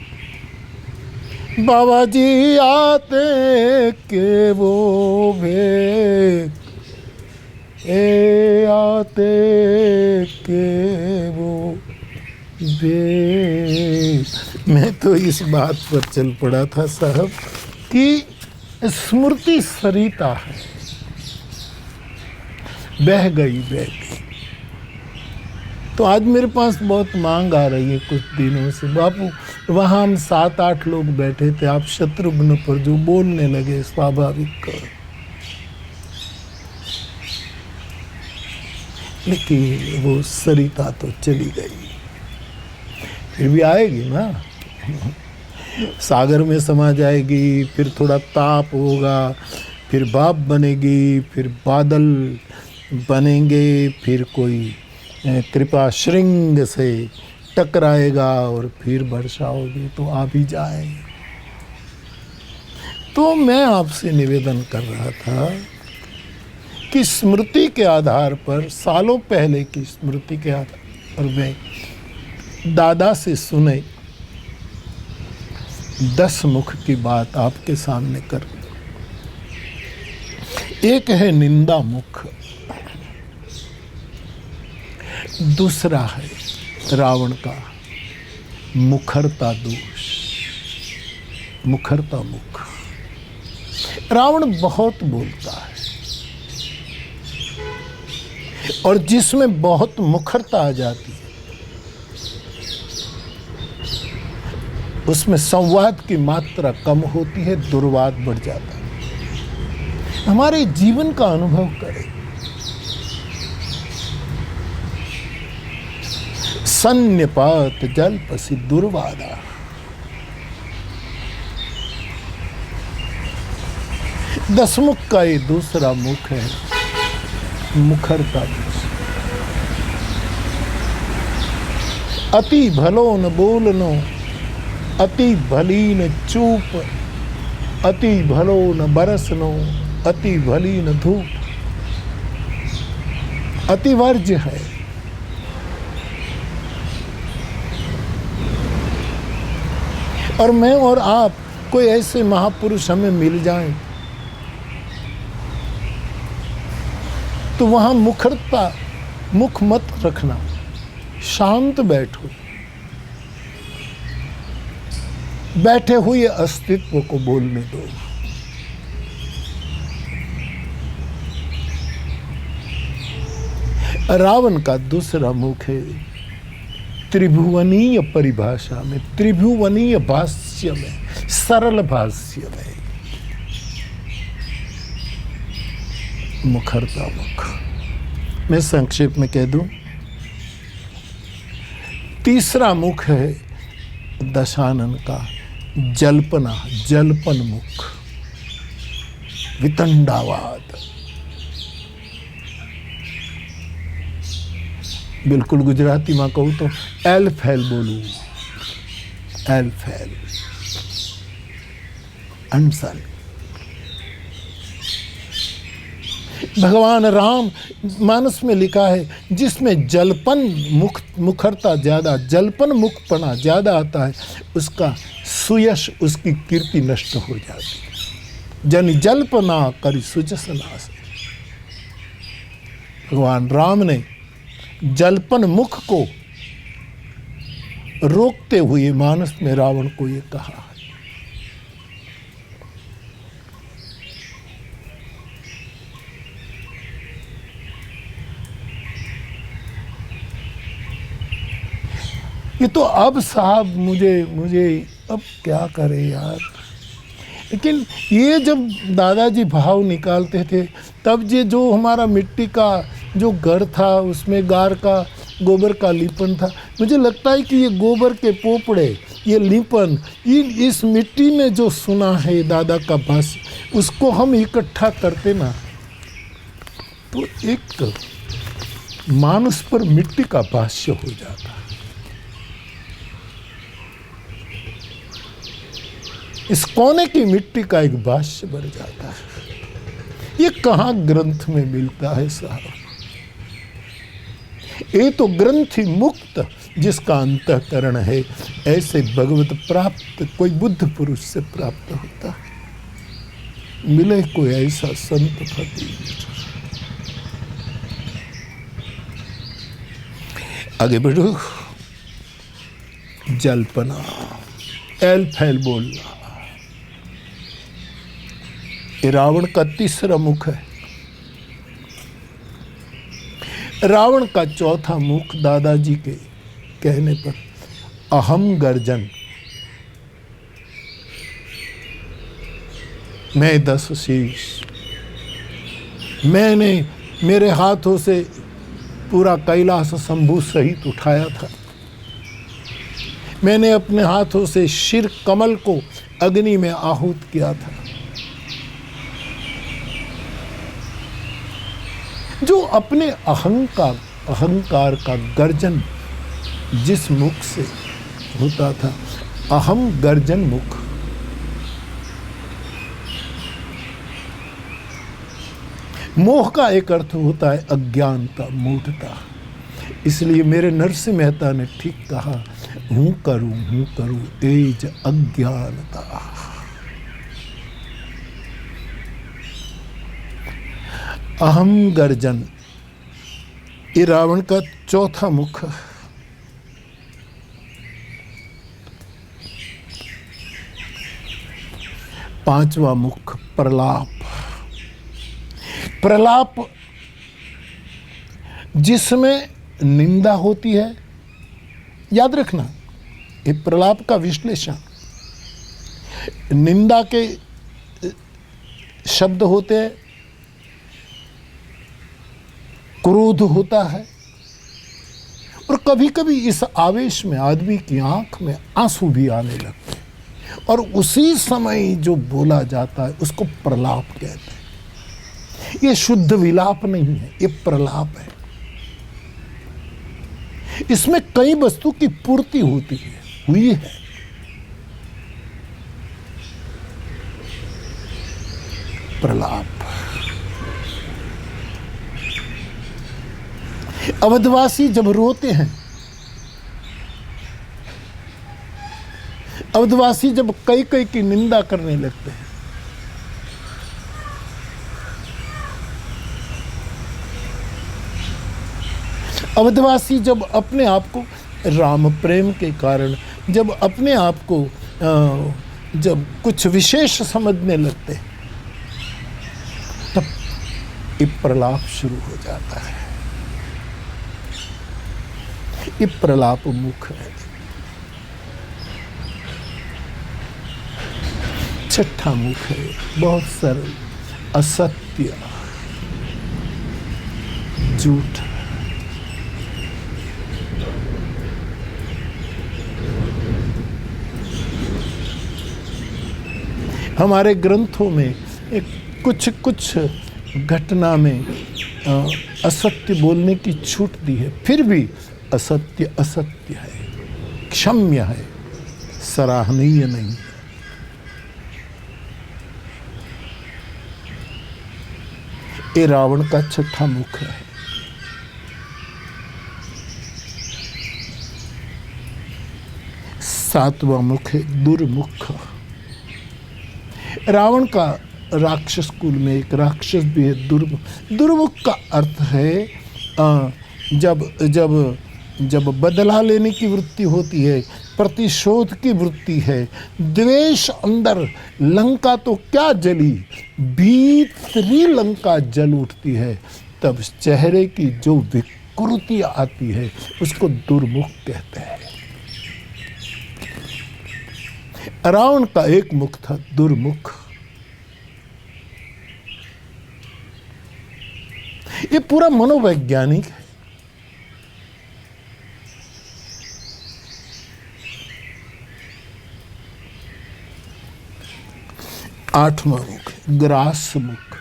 बाबा जी आते के वो भेख। ए आते के वो भेख। मैं तो इस बात पर चल पड़ा था साहब कि स्मृति सरिता है, बह गई बह गई। तो आज मेरे पास बहुत मांग आ रही है कुछ दिनों से, बापू वहाँ हम 7-8 लोग बैठे थे, आप शत्रुघ्न पर जो बोलने लगे स्वाभाविक, लेकिन वो सरिता तो चली गई, फिर भी आएगी ना, सागर में समा जाएगी, फिर थोड़ा ताप होगा, फिर भाप बनेगी, फिर बादल बनेंगे, फिर कोई कृपा श्रृंग से टकराएगा और फिर वर्षा होगी तो आ भी जाएंगे। तो मैं आपसे निवेदन कर रहा था कि स्मृति के आधार पर, सालों पहले की स्मृति के आधार पर मैं दादा से सुने 10 मुख की बात आपके सामने कर। एक है निंदा मुख, दूसरा है रावण का मुखरता दोष, मुखरता मुख। रावण बहुत बोलता है और जिसमें बहुत मुखरता आ जाती है उसमें संवाद की मात्रा कम होती है, दुर्वाद बढ़ जाता है। हमारे जीवन का अनुभव करें, सन्निपात जल्पसि दुर्वादा। दसमुख का ये दूसरा मुख है, मुखरता दोष। अति भलो न बोलनो, अति भली न चूप, अति भलो न बरसनो, अति भली न धूप। अतिवर्ज्य है। और मैं और आप कोई ऐसे महापुरुष हमें मिल जाएं तो वहां मुखरता मुख मत रखना, शांत बैठो, बैठे हुए अस्तित्व को बोलने दो। रावण का दूसरा मुख है त्रिभुवनीय परिभाषा में, त्रिभुवनीय भाष्य में, सरल भाष्य में मुखरता मुख। मैं संक्षेप में कह दूं, तीसरा मुख है दशानन का जल्पना, जल्पन मुख, वितंडावाद। बिल्कुल गुजराती में कहूँ तो एल फैल बोलू, एल फैल अनसन। भगवान राम मानस में लिखा है जिसमें जलपन मुखरता ज्यादा, जलपन मुखपना ज्यादा आता है, उसका सुयश, उसकी कीर्ति नष्ट हो जाती है। जन जल्पना करी सुजस नास। भगवान राम ने जलपन मुख को रोकते हुए मानस में रावण को ये कहा है। ये तो अब साहब मुझे अब क्या करे यार। लेकिन ये जब दादाजी भाव निकालते थे तब ये जो हमारा मिट्टी का जो घर था उसमें गार का गोबर का लीपन था, मुझे लगता है कि ये गोबर के पोपड़े, ये लीपन, इस मिट्टी में जो सुना है दादा का भाष्य, उसको हम इकट्ठा करते ना तो एक मानस पर मिट्टी का भाष्य हो जाता। इस कोने की मिट्टी का एक भाष्य बन जाता है। ये कहाँ ग्रंथ में मिलता है साहब। ये तो ग्रंथि मुक्त जिसका अंतःकरण है, ऐसे भगवत प्राप्त कोई बुद्ध पुरुष से प्राप्त होता है। मिले कोई ऐसा संत फकीर। आगे बढ़ो। जल्पना, एल फैल बोलना, ये रावण का तीसरा मुख है। रावण का चौथा मुख दादाजी के कहने पर अहम गर्जन, मैं 10 शीश, मैंने मेरे हाथों से पूरा कैलाश शंभू सहित उठाया था, मैंने अपने हाथों से शिर कमल को अग्नि में आहूत किया था। जो अपने अहंकार का गर्जन जिस मुख से होता था, अहम गर्जन मुख, मोह का एक अर्थ होता है अज्ञानता, मूढ़ता। इसलिए मेरे नरसिंह मेहता ने ठीक कहा, हूं करूं एज अज्ञानता। अहम गर्जन, ये रावण का चौथा मुख। पांचवा मुख प्रलाप। प्रलाप जिसमें निंदा होती है। याद रखना, ये प्रलाप का विश्लेषण, निंदा के शब्द होते हैं, क्रोध होता है, और कभी कभी इस आवेश में आदमी की आंख में आंसू भी आने लगते हैं, और उसी समय जो बोला जाता है उसको प्रलाप कहते हैं। ये शुद्ध विलाप नहीं है, ये प्रलाप है। इसमें कई वस्तु की पूर्ति होती है, हुई है। प्रलाप। अवधवासी जब रोते हैं, अवधवासी जब कई की निंदा करने लगते हैं, अवधवासी जब अपने आप को राम प्रेम के कारण, जब अपने आप को जब कुछ विशेष समझने लगते हैं, तब ये प्रलाप शुरू हो जाता है। ये प्रलाप मुख है। छठा मुख है, बहुत सरल, असत्य, झूठ। हमारे ग्रंथों में कुछ घटना में असत्य बोलने की छूट दी है, फिर भी असत्य असत्य है, क्षम्य है, सराहनीय नहीं है। ये रावण का छठा मुख है। सातवां मुख है दुर्मुख। रावण का राक्षस कुल में एक राक्षस भी है दुर्मुख। दुर्मुख का अर्थ है जब जब जब बदला लेने की वृत्ति होती है, प्रतिशोध की वृत्ति है, द्वेष अंदर, लंका तो क्या जली, भीतरी लंका जल उठती है, तब चेहरे की जो विकृति आती है उसको दुर्मुख कहते हैं। रावण का एक मुख था दुर्मुख। ये पूरा मनोवैज्ञानिक है। आठवां मुख ग्रास मुख।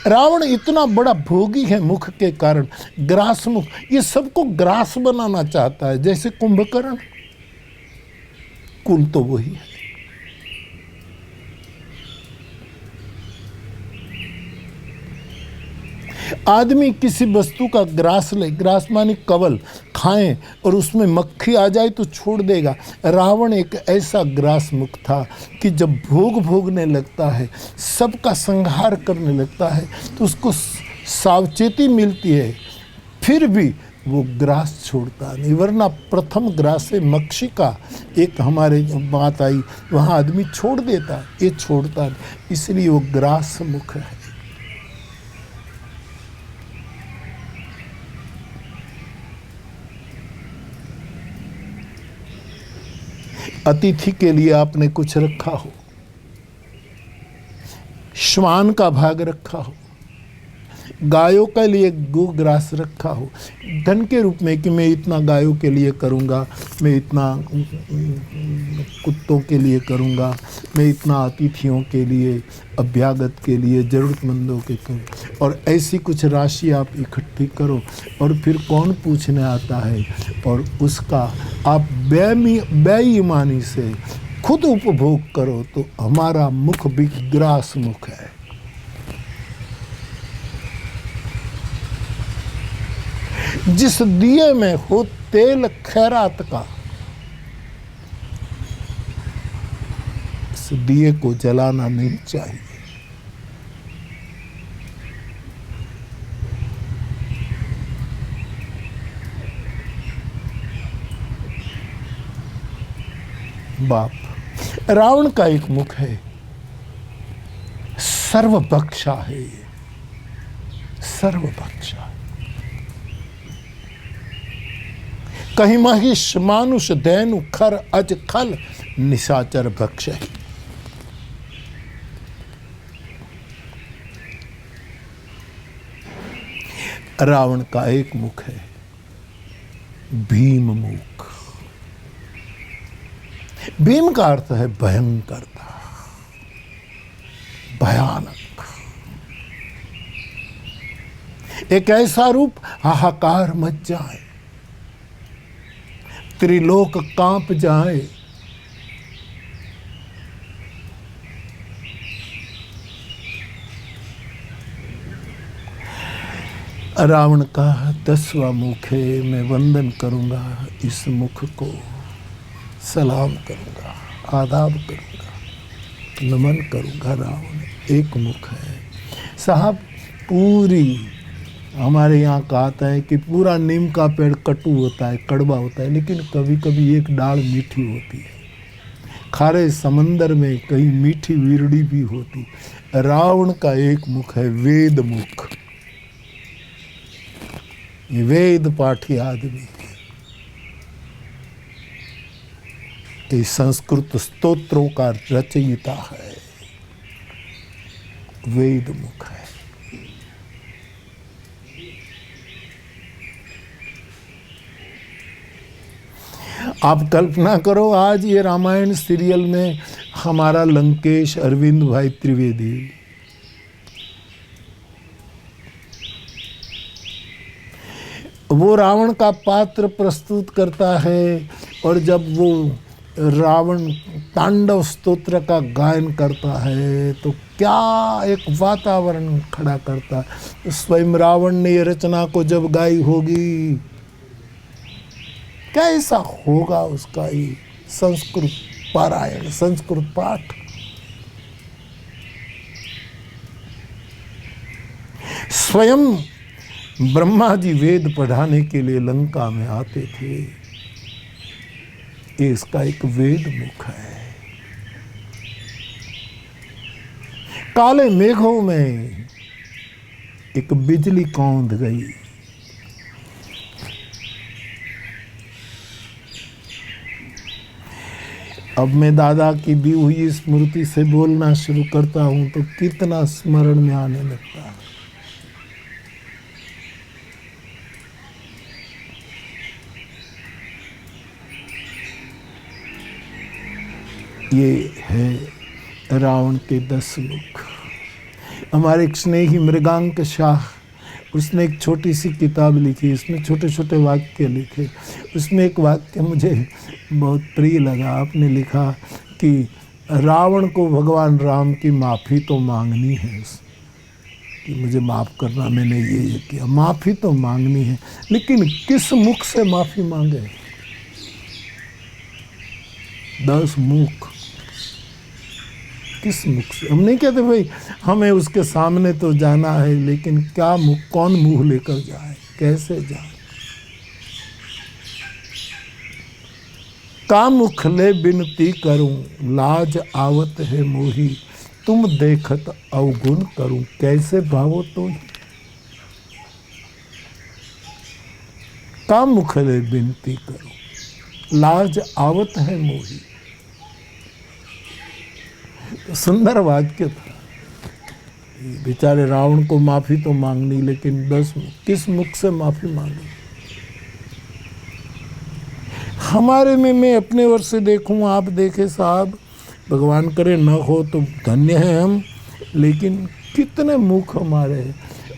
रावण इतना बड़ा भोगी है मुख के कारण, ग्रास मुख, ये सबको ग्रास बनाना चाहता है, जैसे कुंभकर्ण। कुल तो वही है। आदमी किसी वस्तु का ग्रास ले, ग्रास माने कवल, खाएं और उसमें मक्खी आ जाए तो छोड़ देगा। रावण एक ऐसा ग्रास मुख था कि जब भोग भोगने लगता है, सबका संहार करने लगता है, तो उसको सावचेती मिलती है, फिर भी वो ग्रास छोड़ता नहीं। वरना प्रथम ग्रास से मक्षिका एक हमारे बात आई, वहाँ आदमी छोड़ देता, ये छोड़ता नहीं, इसलिए वो ग्रास मुख है। अतिथि के लिए आपने कुछ रखा हो, श्वान का भाग रखा हो, गायों के लिए गोग्रास रखा हो, धन के रूप में कि मैं इतना गायों के लिए करूँगा, मैं इतना कुत्तों के लिए करूँगा, मैं इतना अतिथियों के लिए, अभ्यागत के लिए, ज़रूरतमंदों के करूँ, और ऐसी कुछ राशि आप इकट्ठी करो, और फिर कौन पूछने आता है, और उसका आप बेईमानी से खुद उपभोग करो, तो हमारा मुख भी ग्रास मुख है। जिस दिए में हो तेल खैरात का, इस दिए को जलाना नहीं चाहिए। बाप। रावण का एक मुख है, सर्वभक्षा है, ये सर्वभक्षा। कहीं महिष मानुष दैनु खर अज खल निशाचर भक्ष है। रावण का एक मुख है, भीम मुख। भीम का अर्थ है भयंकरता, भयानक। एक ऐसा रूप हाहाकार मच जाए, त्रिलोक कांप जाए। रावण का 10वां मुख है, मैं वंदन करूंगा इस मुख को, सलाम करूंगा, आदाब करूंगा, नमन करूंगा। रावण एक मुख है साहब। पूरी हमारे यहाँ कहता है कि पूरा नीम का पेड़ कटु होता है, कड़वा होता है, लेकिन कभी कभी एक डाल मीठी होती है। खारे समंदर में कहीं मीठी वीरड़ी भी होती। रावण का एक मुख है, वेद मुख। ये वेद पाठी आदमी है, ये संस्कृत स्तोत्रों का रचयिता है, वेद मुख है। आप कल्पना करो, आज ये रामायण सीरियल में हमारा लंकेश अरविंद भाई त्रिवेदी, वो रावण का पात्र प्रस्तुत करता है, और जब वो रावण तांडव स्तोत्र का गायन करता है तो क्या एक वातावरण खड़ा करता है। स्वयं रावण ने ये रचना को जब गाई होगी, कैसा होगा उसका ये संस्कृत पारायण, संस्कृत पाठ। स्वयं ब्रह्मा जी वेद पढ़ाने के लिए लंका में आते थे। ये इसका एक वेद मुख है। काले मेघों में एक बिजली कौंध गई। अब मैं दादा की दी हुई स्मृति से बोलना शुरू करता हूं तो कितना स्मरण में आने लगता है। ये है रावण के 10 मुख। हमारे एक स्नेही मृगांक शाह, उसने एक छोटी सी किताब लिखी, इसमें छोटे छोटे वाक्य लिखे। उसमें एक वाक्य मुझे बहुत प्रिय लगा। आपने लिखा कि रावण को भगवान राम की माफ़ी तो मांगनी है कि मुझे माफ़ करना, मैंने ये किया, माफ़ी तो मांगनी है, लेकिन किस मुख से माफ़ी मांगे? 10 मुख, किस मुख से? हम नहीं कहते भाई हमें उसके सामने तो जाना है, लेकिन क्या मुख, कौन मुंह लेकर जाए, कैसे जाए? का मुख ले बिनती करूं, लाज आवत है मोही, तुम देखत अवगुण करूं, कैसे भावो तो? का मुख ले बिनती करूं, लाज आवत है मोही। सुंदर वाक्य था। बेचारे रावण को माफी तो मांगनी, लेकिन 10 किस मुख से माफी मांगे? हमारे में मैं अपने वर्ष से देखूं, आप देखे साहब, भगवान करे न हो तो धन्य है हम, लेकिन कितने मुख हमारे हैं।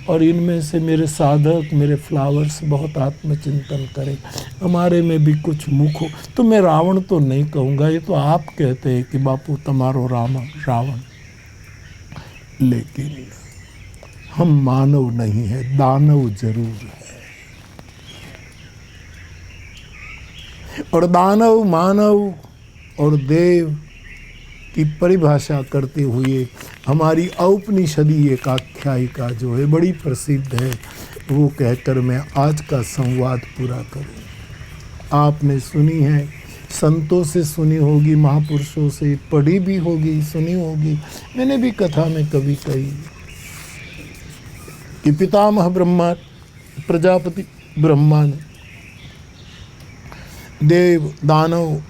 और इनमें से मेरे साधक, मेरे फ्लावर्स बहुत आत्मचिंतन करें, हमारे में भी कुछ मुख हो। तो मैं रावण तो नहीं कहूँगा, ये तो आप कहते हैं कि बापू तुम्हारो रावण, लेकिन हम मानव नहीं है, दानव जरूर है। और दानव, मानव और देव की परिभाषा करते हुए हमारी औपनिषदीय एक आख्यायिका जो है बड़ी प्रसिद्ध है, वो कहकर मैं आज का संवाद पूरा करूं। आपने सुनी है, संतों से सुनी होगी, महापुरुषों से पढ़ी भी होगी, सुनी होगी। मैंने भी कथा में कभी कही कि पितामह ब्रह्मा, प्रजापति ब्रह्मा ने देव, दानव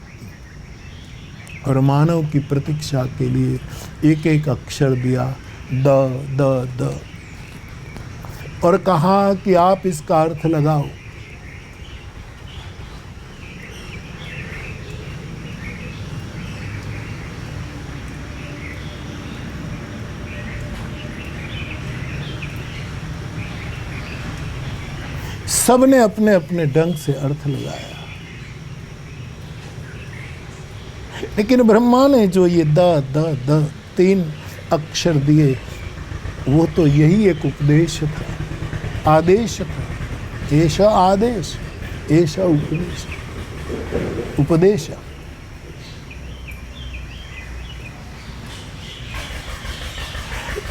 और मानव की प्रतीक्षा के लिए एक एक अक्षर दिया, द द द, और कहा कि आप इसका अर्थ लगाओ। सबने अपने अपने ढंग से अर्थ लगाया, लेकिन ब्रह्मा ने जो ये द द द 3 अक्षर दिए, वो तो यही एक उपदेश था, आदेश था। ऐसा आदेश, ऐसा उपदेश, उपदेश।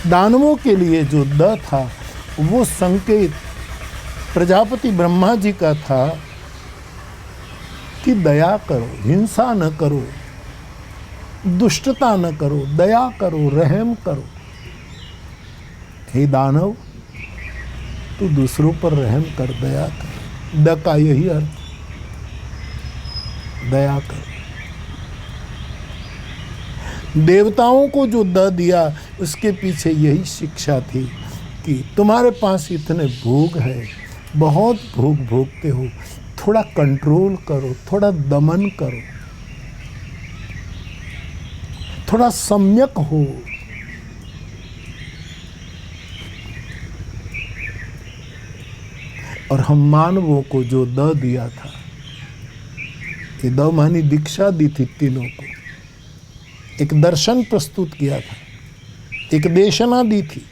दानवों के लिए जो द था, वो संकेत प्रजापति ब्रह्मा जी का था कि दया करो, हिंसा न करो, दुष्टता न करो, दया करो, रहम करो। हे दानव, तू दूसरों पर रहम कर, दया कर। द का यही अर्थ, दया कर। देवताओं को जो द दिया, उसके पीछे यही शिक्षा थी कि तुम्हारे पास इतने भोग है, बहुत भोग भोगते हो, थोड़ा कंट्रोल करो, थोड़ा दमन करो, थोड़ा सम्यक हो। और हम मानवों को जो द दिया था, ये द मानी दीक्षा दी थी तीनों को, एक दर्शन प्रस्तुत किया था, एक देशना दी थी।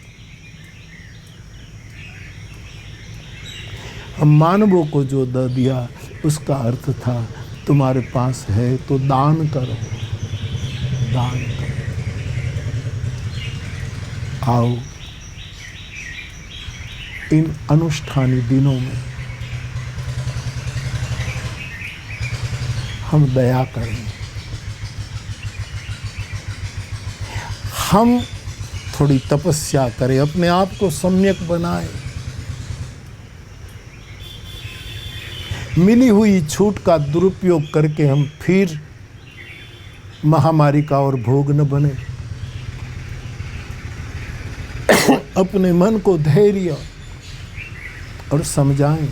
हम मानवों को जो द दिया, उसका अर्थ था तुम्हारे पास है तो दान करो, दान करो। आओ इन अनुष्ठानी दिनों में हम दया करें, हम थोड़ी तपस्या करें, अपने आप को सम्यक बनाएं, मिली हुई छूट का दुरुपयोग करके हम फिर महामारी का और भोग न बने। अपने मन को धैर्य और समझाएं,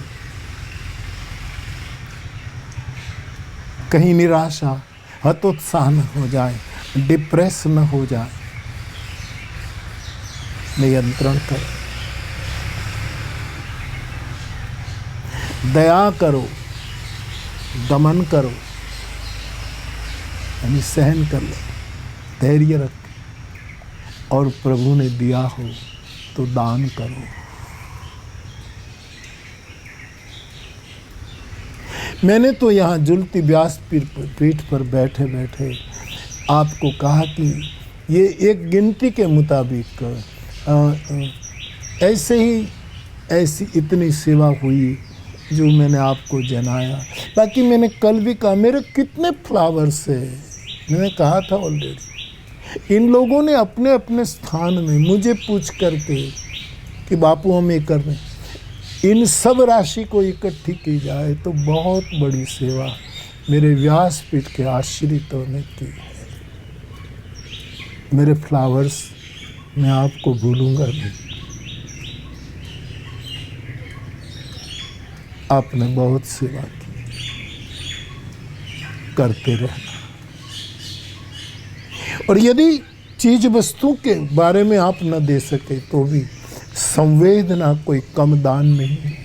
कहीं निराशा हतोत्साह न हो जाए, डिप्रेस न हो जाए। नियंत्रण करो, दया करो, दमन करो, यानी सहन कर लो, धैर्य रख, और प्रभु ने दिया हो तो दान करो। मैंने तो यहाँ जुलती व्यास पीठ पर बैठे बैठे आपको कहा कि ये एक गिनती के मुताबिक ऐसी इतनी सेवा हुई जो मैंने आपको जनाया। बाकी मैंने कल भी कहा मेरे कितने फ्लावर्स है, मैंने कहा था ऑलरेडी। इन लोगों ने अपने अपने स्थान में मुझे पूछ करके कि बापू हम ये कर रहे हैं, इन सब राशि को इकट्ठी की जाए तो बहुत बड़ी सेवा मेरे व्यासपीठ के आश्रितों ने की है। मेरे फ्लावर्स मैं आपको भूलूंगा नहीं। आपने बहुत सेवा की, करते रहना। और यदि चीज वस्तु के बारे में आप न दे सके तो भी संवेदना कोई कम दान नहीं है।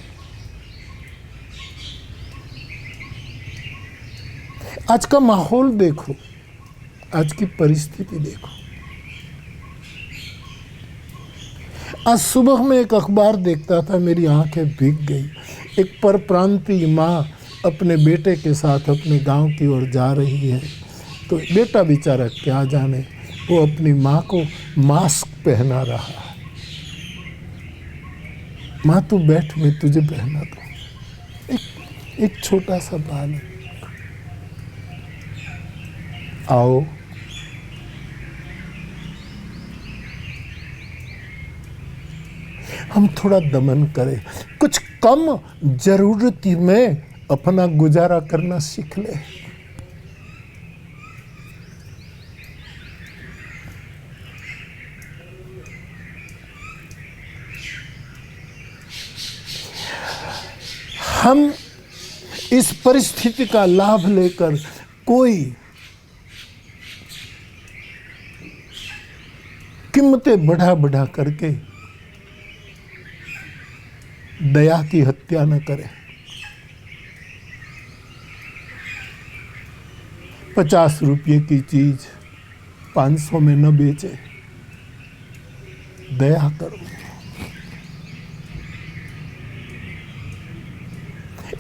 आज का माहौल देखो, आज की परिस्थिति देखो। आज सुबह में एक अखबार देखता था, मेरी आंखें भीग गई। एक परप्रांतीय माँ अपने बेटे के साथ अपने गांव की ओर जा रही है, तो बेटा बेचारा क्या जाने, वो अपनी माँ को मास्क पहना रहा है। माँ तू बैठ, मैं तुझे पहना दूँ। एक छोटा सा बालक। आओ हम थोड़ा दमन करें, कुछ कम जरूरती में अपना गुजारा करना सीख ले। हम इस परिस्थिति का लाभ लेकर कोई कीमतें बढ़ा बढ़ा करके दया की हत्या न करें। 50 रुपये की चीज 500 में न बेचे। दया करो।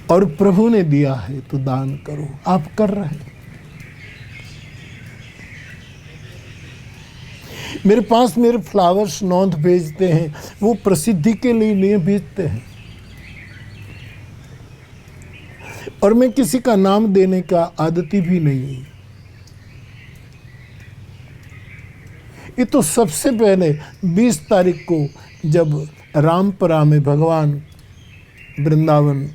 और प्रभु ने दिया है तो दान करो। आप कर रहे हैं। मेरे पास मेरे फ्लावर्स नौंद भेजते हैं, वो प्रसिद्धि के लिए नहीं भेजते हैं। और मैं किसी का नाम देने का आदती भी नहीं है। ये तो सबसे पहले 20 तारीख को जब रामपुरा में भगवान वृंदावन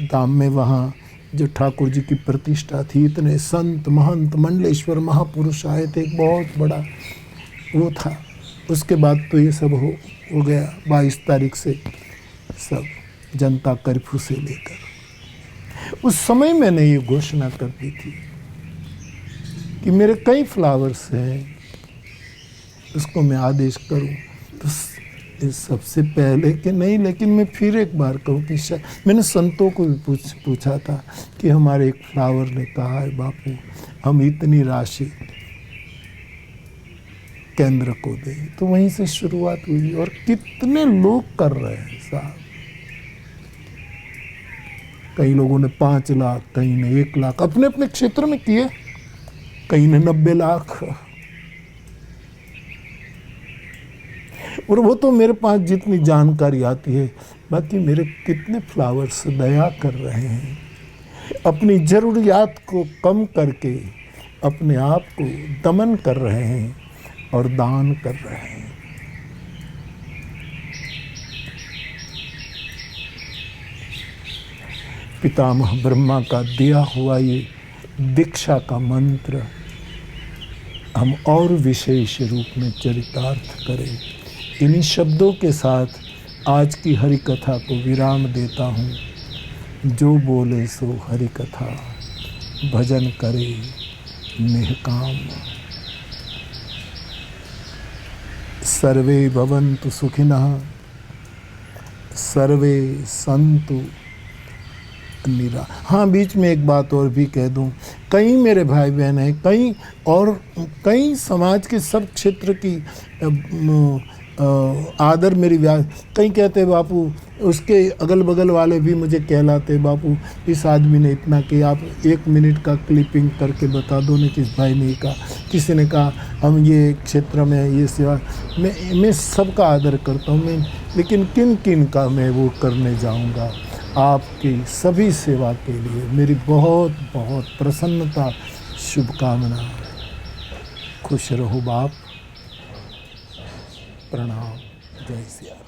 धाम में वहाँ जो ठाकुर जी की प्रतिष्ठा थी, इतने संत महंत मंडलेश्वर महापुरुष आए थे, एक बहुत बड़ा वो था। उसके बाद तो ये सब हो गया। 22 तारीख से सब जनता कर्फ्यू से लेकर उस समय मैंने ये घोषणा कर दी थी कि मेरे कई फ्लावर्स हैं, उसको मैं आदेश करूं तो सबसे पहले कि नहीं। लेकिन मैं फिर एक बार कहूँ कि मैंने संतों को भी पूछा था कि हमारे एक फ्लावर ने कहा है बापू हम इतनी राशि केंद्र को दे, तो वहीं से शुरुआत हुई। और कितने लोग कर रहे हैं साहब। कई लोगों ने 5 लाख, कई ने 1 लाख अपने अपने क्षेत्र में किए, कई ने 90 लाख। और वो तो मेरे पास जितनी जानकारी आती है बाकी मेरे कितने फ्लावर्स दया कर रहे हैं, अपनी ज़रूरियात को कम करके अपने आप को दमन कर रहे हैं और दान कर रहे हैं। पितामह ब्रह्मा का दिया हुआ ये दीक्षा का मंत्र हम और विशेष रूप में चरितार्थ करें। इन्हीं शब्दों के साथ आज की हरि कथा को विराम देता हूँ। जो बोले सो हरि कथा, भजन करे निष्काम। सर्वे भवन्तु सुखिनः, सर्वे सन्तु निरा। हाँ, बीच में एक बात और भी कह दूं, कई मेरे भाई बहन हैं, कई समाज के सब क्षेत्र की आदर मेरी कई कहते हैं बापू, उसके अगल बगल वाले भी मुझे कहलाते, बापू इस आदमी ने इतना किया, आप 1 मिनट का क्लिपिंग करके बता दो। ने किस भाई ने कहा, किसी ने कहा हम ये क्षेत्र में ये सेवा। मैं सबका आदर करता हूँ मैं, लेकिन किन किन का मैं वो करने जाऊँगा। आपकी सभी सेवा के लिए मेरी बहुत बहुत प्रसन्नता, शुभकामना। खुश रहो बाप। प्रणाम। जय सिया राम।